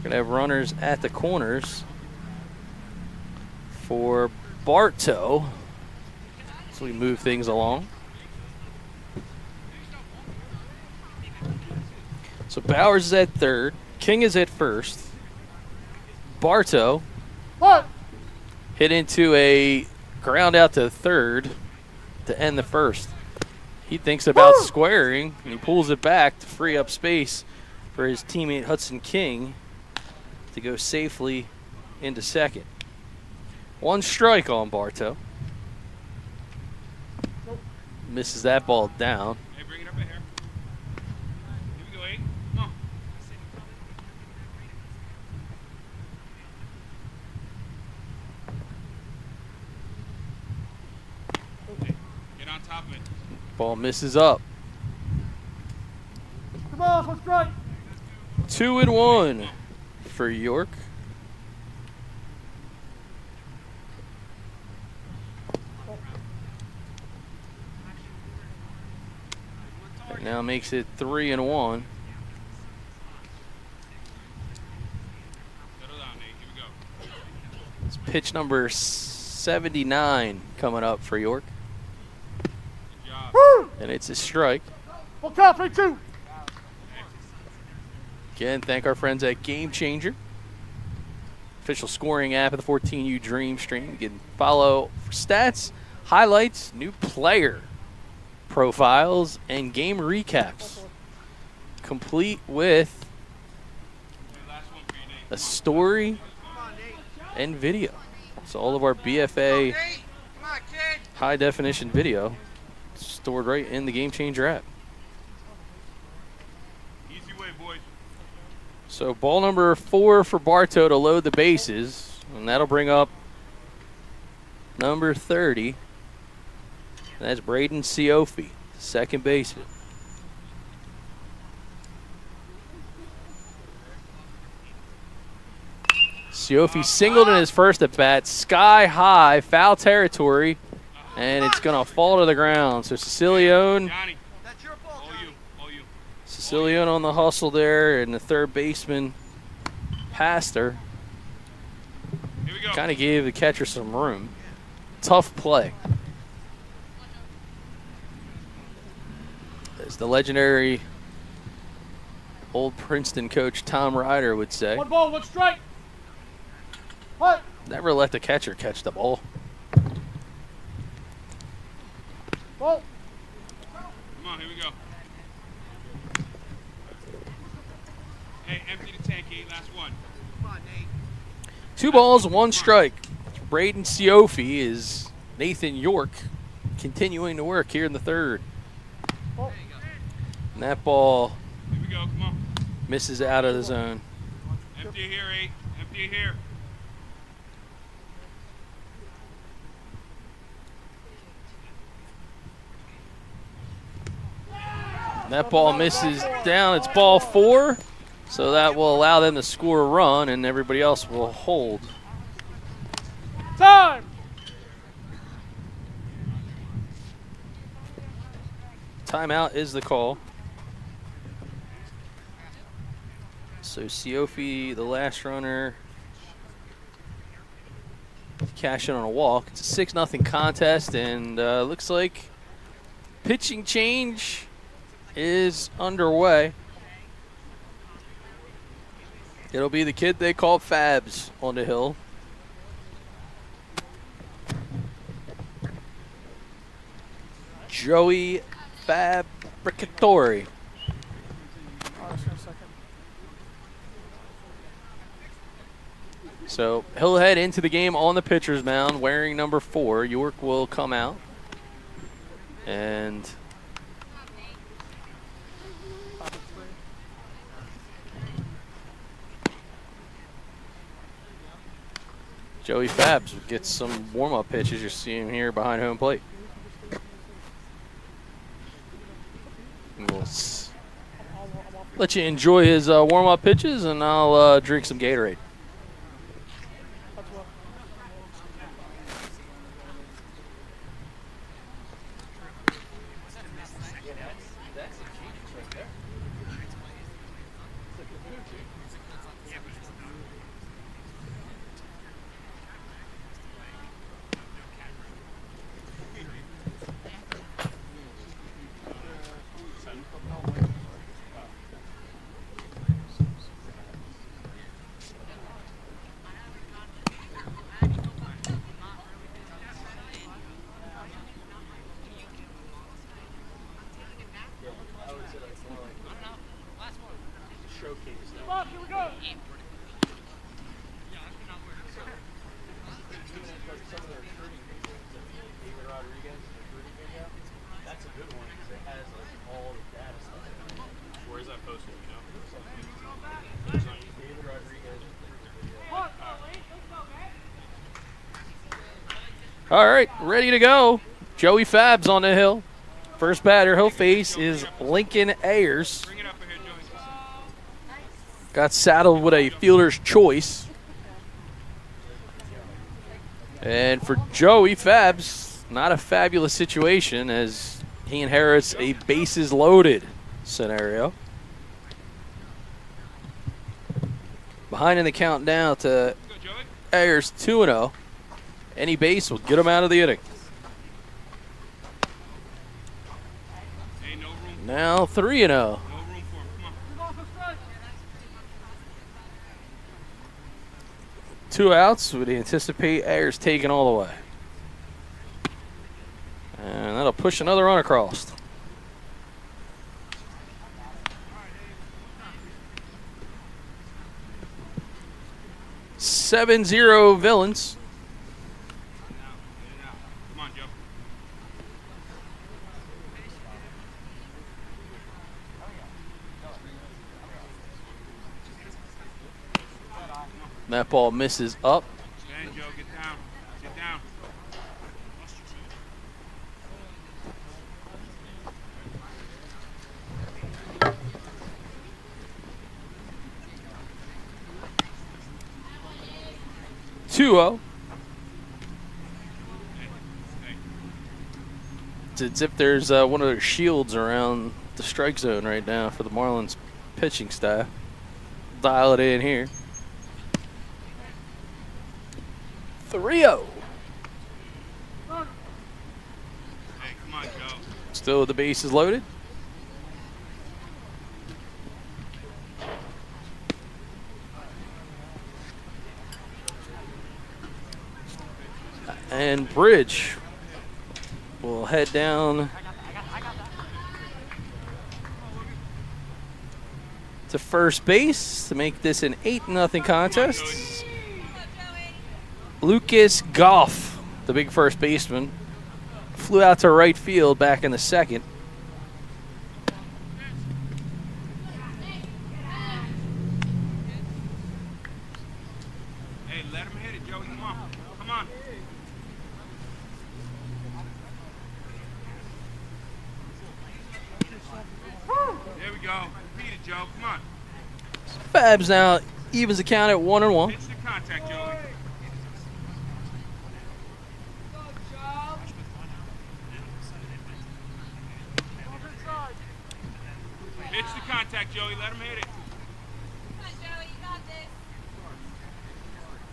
Gonna have runners at the corners for Bartow. So we move things along. So Bowers is at third. King is at first. Bartow What? hit into a ground out to third to end the first. He thinks about Woo! squaring, and he pulls it back to free up space for his teammate Hudson King to go safely into second. 1 strike on Bartow. Misses that ball down. Hey, bring it up a hair. Here we go, eight. Come on. Hey, get on top of it. Ball misses up. Come on, let's strike. 2-1 for York. That now makes it 3-1. Settle down, Nate. Here we go. It's pitch number 79 coming up for York. Good job. Woo! And it's a strike. Full count, 3-2. Again, thank our friends at Game Changer, official scoring app of the 14U Dreamstream. You can follow for stats, highlights, new player profiles, and game recaps, complete with Last one for you, Nate. a story and video. So all of our BFA Come on, kid. high definition video stored right in the Game Changer app. Easy way, boys. So ball number 4 for Bartow to load the bases, and that'll bring up number 30, That's Braden Siofi, second baseman. Siofi singled in his first at bat, sky high, foul territory, and it's going to fall to the ground. So Sicilione on the hustle there, and the third baseman passed her. Kind of gave the catcher some room. Tough play. As the legendary old Princeton coach Tom Ryder would say. 1 ball, 1 strike. What? Never let the catcher catch the ball. Ball. Come on, here we go. Hey, empty the tank, 8, last one. Come on, Nate. 2 balls, 1 strike. Braden Siofi is Nathan York continuing to work here in the third. And that ball Here we go, come on. misses out of the zone. Empty it here, 8. Empty it here. And that ball misses down. It's ball 4. So that will allow them to score a run, and everybody else will hold. Time. Timeout is the call. So Siofi, the last runner, cash in on a walk. It's a 6-0 contest, and looks like pitching change is underway. It'll be the kid they call Fabs on the hill. Joey Fabricatori. So he'll head into the game on the pitcher's mound wearing number 4. York will come out. And Joey Fabs gets some warm-up pitches. You're seeing him here behind home plate. And we'll let you enjoy his warm-up pitches, and I'll drink some Gatorade. All right, ready to go. Joey Fabs on the hill. First batter he'll face is Lincoln Ayers. Bring it up here, Joey. Got saddled with a fielder's choice. And for Joey Fabs, not a fabulous situation as he inherits a bases loaded scenario. Behind in the count now to Ayers 2-0. Any base will get him out of the inning. Hey, no room. Now 3-0. No room for him. Come on. 2 outs. Would anticipate Ayers taking all the way. And that'll push another run across. "7-0 Villains." Come on, Joe. That ball misses up. Stand, Joe. Get down. Get down. 2-0. It's as if there's one of those shields around the strike zone right now for the Marlins pitching staff. Dial it in here. 3-0. Hey, come on, Joe. Still the bases loaded. And Bridge will head down to first base to make this an 8-0 contest. Lucas Goff, the big first baseman, flew out to right field back in the second. Hey, let him hit it, Joey. Come on. Come on. There we go. Beat it, Joe. Come on. Fabs now evens the count at 1-1. Pitch the contact, Joey. Pitch the contact, Joey. Let him hit it.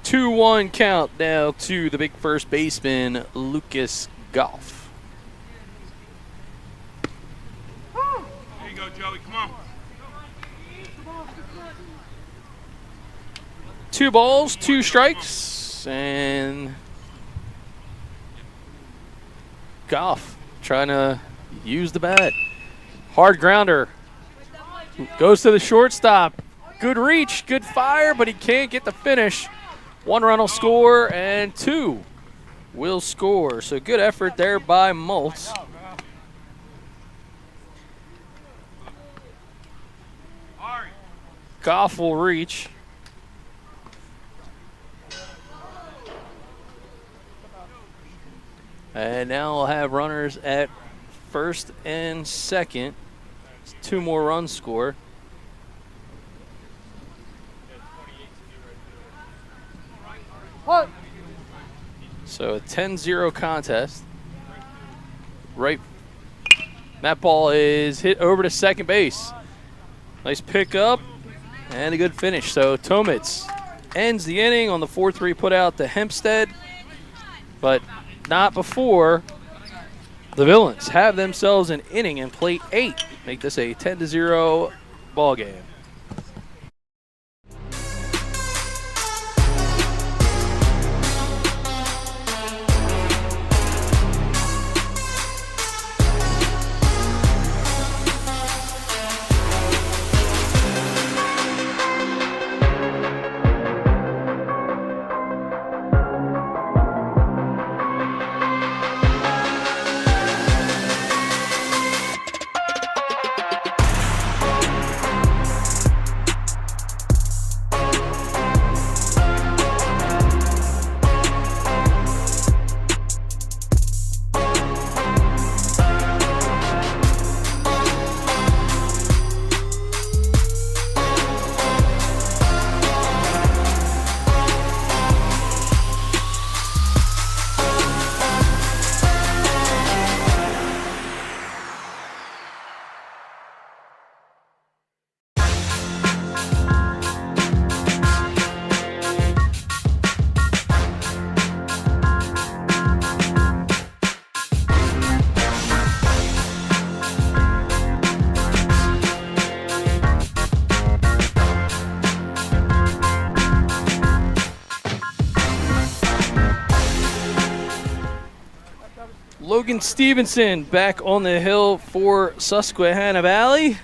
2-1 count now to the big first baseman, Lucas Goff. There you go, Joey. Come on. 2 balls, 2 strikes, and Goff trying to use the bat. Hard grounder. Goes to the shortstop. Good reach, good fire, but he can't get the finish. 1 run will score, and 2 will score. So good effort there by Maltz. Goff will reach. And now we'll have runners at first and second. 2 more runs score. Punt. So a 10-0 contest. Right. That ball is hit over to second base. Nice pickup and a good finish. So Tomitz ends the inning on the 4-3 put out to Hempstead, but not before the Villains have themselves an inning in plate 8. Make this a 10-0 ball game. Logan Stevenson back on the hill for Susquehanna Valley.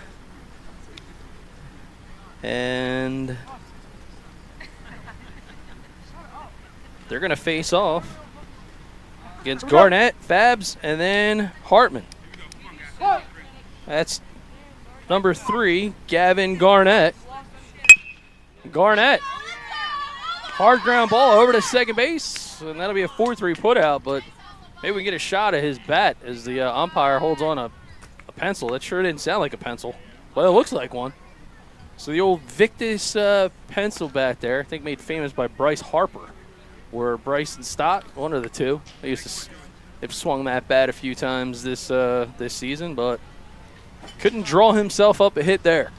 And they're going to face off against Garnett, Fabs, and then Hartman. That's number 3, Gavin Garnett. Garnett. Hard ground ball over to second base, and that'll be a 4-3 put out, but maybe we can get a shot at his bat as the umpire holds on a pencil. That sure didn't sound like a pencil, but it looks like one. So the old Victus pencil back there, I think made famous by Bryce Harper were Bryson Stott, one of the two. They've swung that bat a few times this season, but couldn't draw himself up a hit there.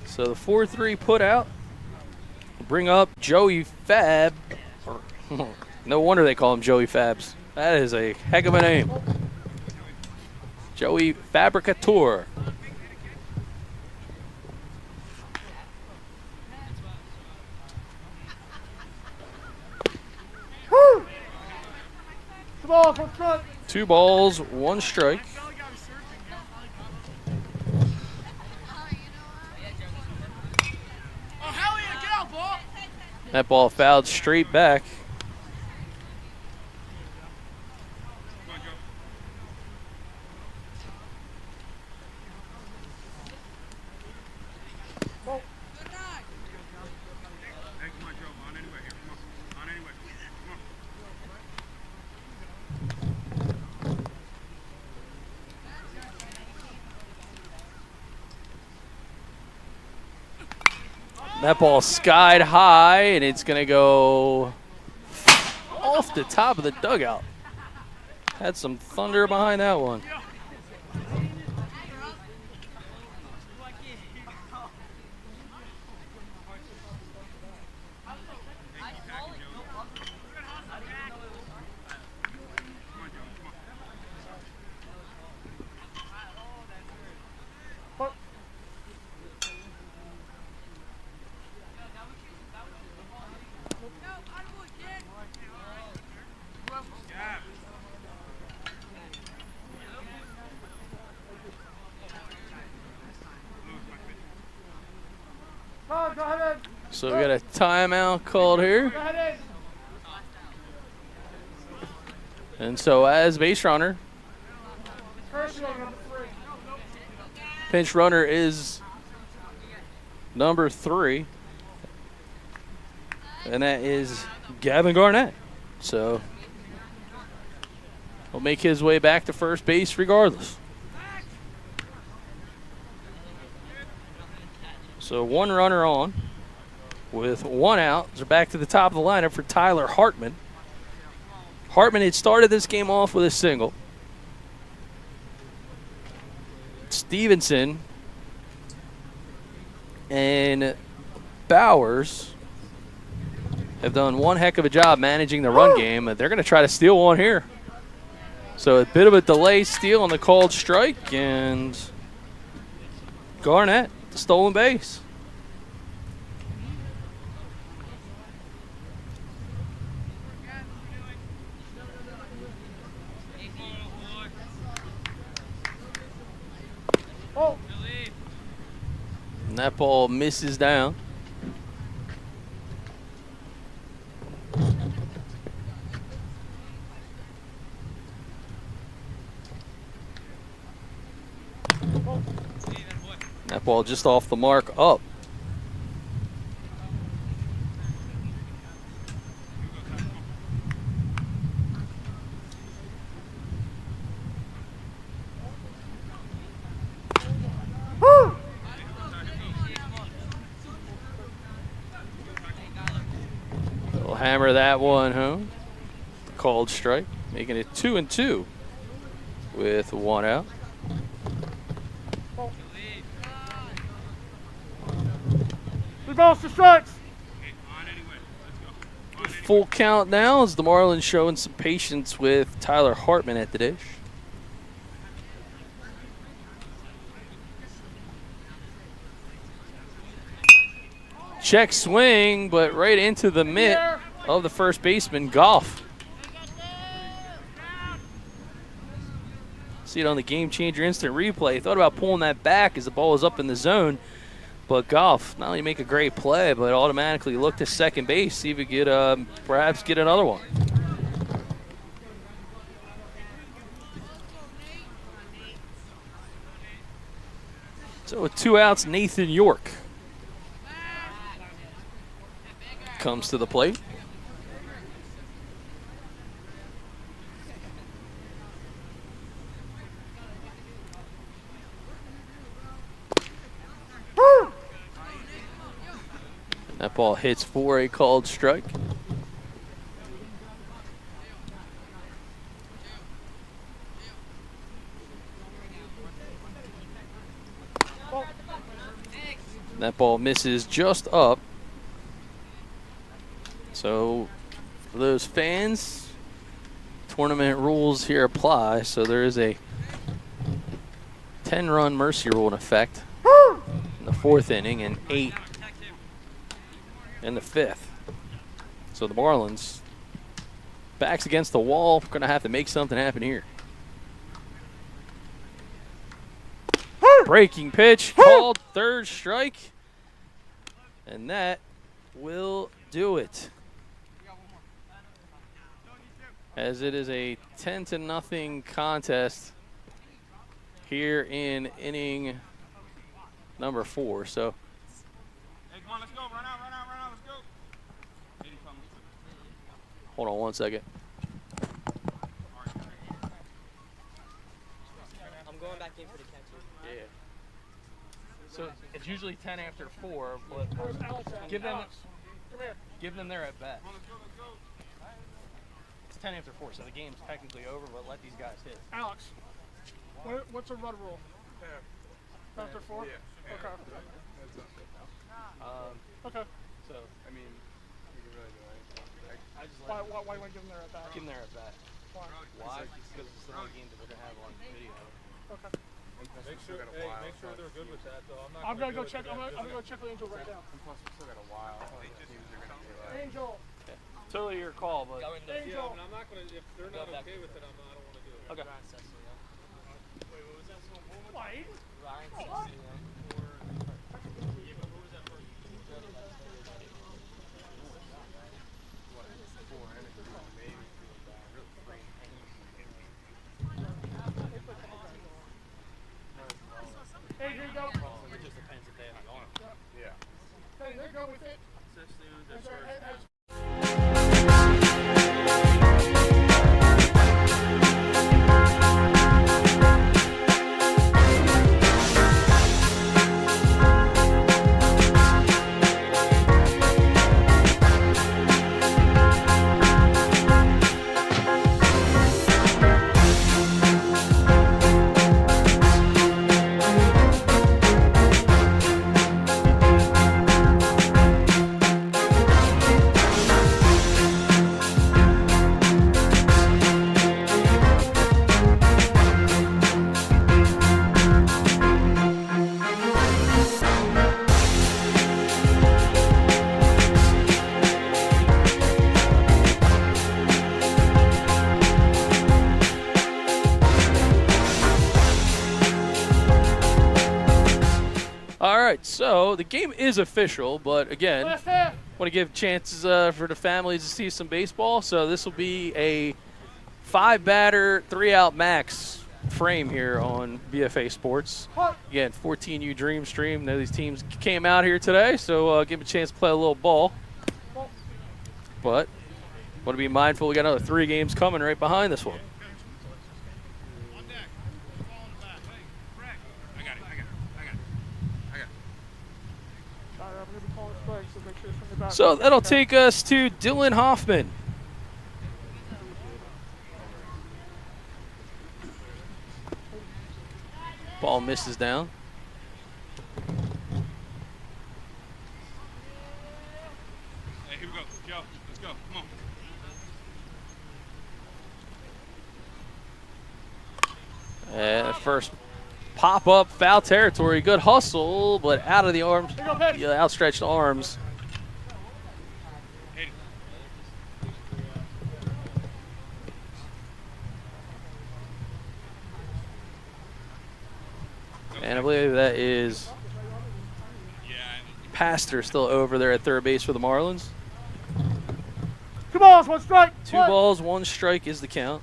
So the 4-3 put out. Bring up Joey Fab. No wonder they call him Joey Fabs. That is a heck of a name. Joey Fabricator. Woo! 2 balls, 1 strike. 2 balls, 1 strike. That ball fouled straight back. That ball skied high, and it's going to go off the top of the dugout. Had some thunder behind that one. Go ahead. So we got a timeout called here. Go ahead. And so as base runner, First one, number 3. pinch runner is number 3. And that is Gavin Garnett. So he'll make his way back to first base regardless. So 1 runner on with 1 out. They're back to the top of the lineup for Tyler Hartman. Hartman had started this game off with a single. Stevenson and Bowers have done one heck of a job managing the run game. They're going to try to steal one here. So a bit of a delay steal on the called strike, and Garnett, the stolen base. Oh. And that ball misses down. That ball just off the mark up. Woo! They'll hammer that one home. Called strike, making it 2-2 with 1 out. Three balls, 2 strikes. Full count now as the Marlins showing some patience with Tyler Hartman at the dish. Check swing, but right into the mitt of the first baseman, Goff. See it on the Game Changer instant replay. Thought about pulling that back as the ball was up in the zone. But Goff not only make a great play, but automatically look to second base, see if he could perhaps get another one. So with 2 outs, Nathan York comes to the plate. That ball hits for a called strike. That ball misses just up. So for those fans, tournament rules here apply. So there is a 10-run mercy rule in effect in the 4th inning and 8 in the 5th. So the Marlins, backs against the wall, going to have to make something happen here. Breaking pitch called, 3rd strike, and that will do it. As it is a 10-0 contest here in inning number 4. So Hey, come on, let's go. Run out, let's go. hold on one second. I'm going back in for the catcher. Yeah. So it's usually 10 after 4, but give them their at bat. It's 10 after 4, so the game's technically over, but let these guys hit. Alex, what's a run rule? After 4? Yeah. Okay. Okay. So I mean, you can really do anything. I just Why you want to give them their at bat? give them their at bat. Why? Why? Because it's the only game that we're gonna have on video. Okay. Make sure they're good with that, though. I'm gonna go check. I'm gonna go check with Angel right now. And plus, we still got a while. Teams are gonna be like, Angel. Totally your call, but Angel. I'm not gonna. If they're not okay with it, I don't want to do it. okay. White. Hey, here you go. It just depends if they have an arm. Yeah. Hey, there you go with it. So the game is official, but again, Last half. want to give chances for the families to see some baseball. So this will be a 5-batter, 3-out max frame here on BFA Sports. Again, 14U Dreamstream. Know these teams came out here today, so give them a chance to play a little ball. But want to be mindful, we got another 3 games coming right behind this one. So that'll take us to Dylan Hoffman. Ball misses down. Hey, here we go. Joe, let's go. Come on. And first pop up, foul territory. Good hustle, but out of the arms, the outstretched arms. And I believe that is Pastor still over there at third base for the Marlins. 2 balls, 1 strike. 2 balls, 1 strike is the count.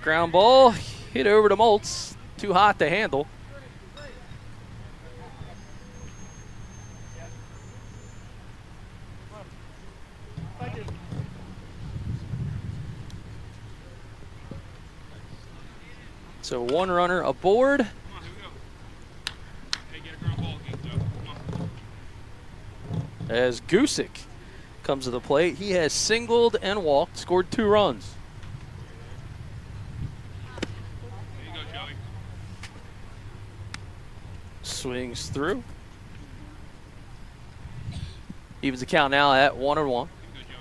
Ground ball hit over to Moltz. Too hot to handle. Thank you. So 1 runner aboard. as Gusick comes to the plate. He has singled and walked, scored 2 runs. There you go, Joey. Swings through. Evens the count now at 1-1. There you go, Joey.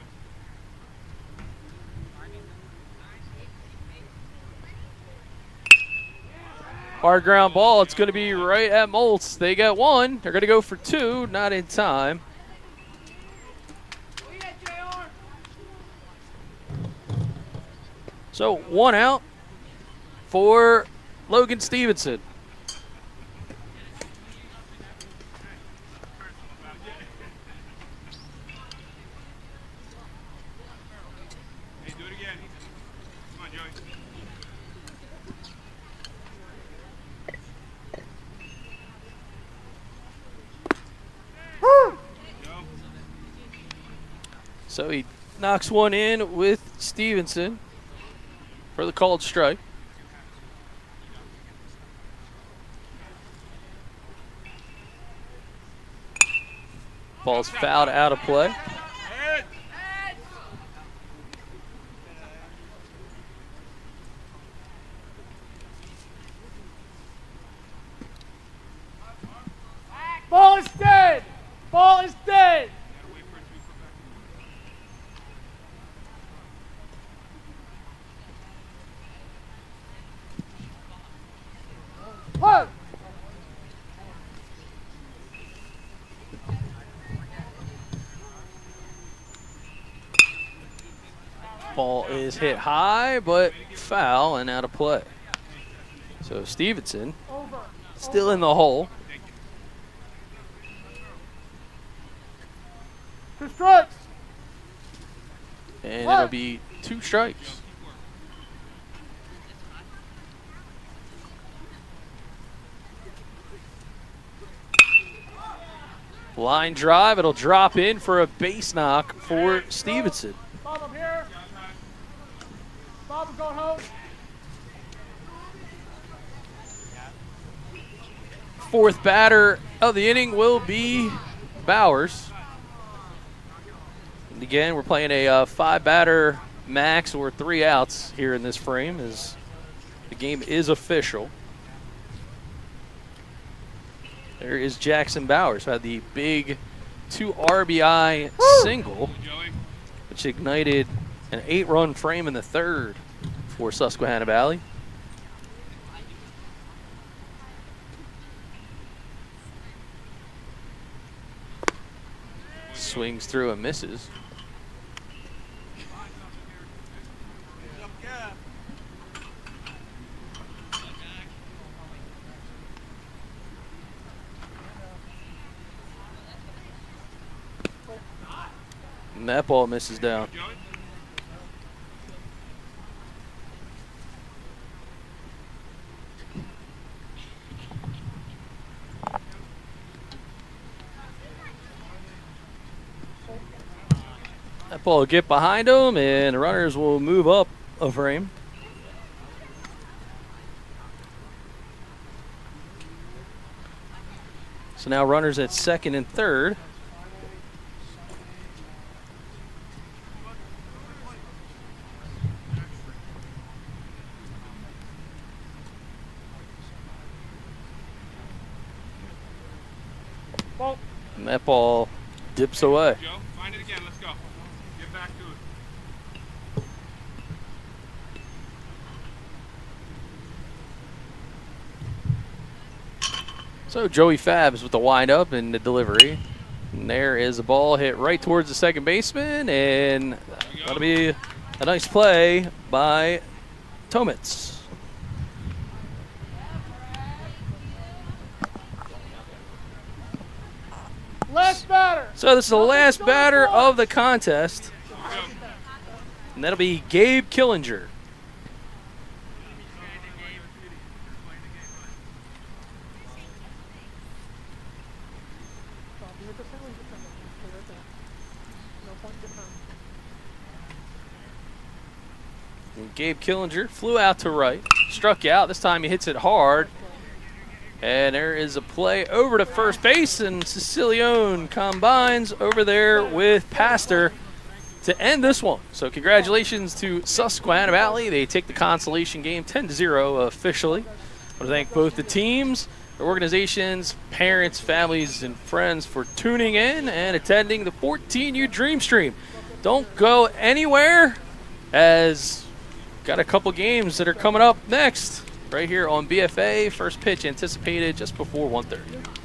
Hard ground ball. It's going to be right at Moltz. They got 1. They're going to go for 2. Not in time. So 1 out for Logan Stevenson. Hey, do it again. Come on, Joey. Go. So he knocks one in with Stevenson for the called strike. Ball's fouled out of play. Head. Ball is dead. Ball is dead. Gotta wait for it to be put back in. Push. Ball is hit high, but foul and out of play. So Stevenson Over. still in the hole. 2 strikes. And it'll be 2 strikes. Line drive. It'll drop in for a base knock for Stevenson. Bob, I'm here. Bob, I'm going home. 4th batter of the inning will be Bowers. And again, we're playing a 5-batter max or 3 outs here in this frame as the game is official. There is Jackson Bowers, who had the big 2 RBI single, Joey. which ignited an 8-run frame in the 3rd for Susquehanna Valley. Swings through and misses. And that ball misses down. Joey. That ball will get behind him, and the runners will move up a frame. So now runners at 2nd and 3rd. Ball. And that ball dips away. Joe, find it again. Let's go. Get back to it. So Joey Fabs with the windup and the delivery. And there is a ball hit right towards the second baseman, and that'll be a nice play by Tomitz. Last batter. So this is the last batter of the contest, and that'll be Gabe Killinger. And Gabe Killinger flew out to right, struck out. This time he hits it hard And there is a play over to first base, and Sicilione combines over there with Pastor to end this one. So congratulations to Susquehanna Valley. They take the consolation game 10-0 officially. I want to thank both the teams, their organizations, parents, families, and friends for tuning in and attending the 14U Dreamstream. Don't go anywhere, as got a couple games that are coming up next right here on BFA. First pitch anticipated just before 1:30.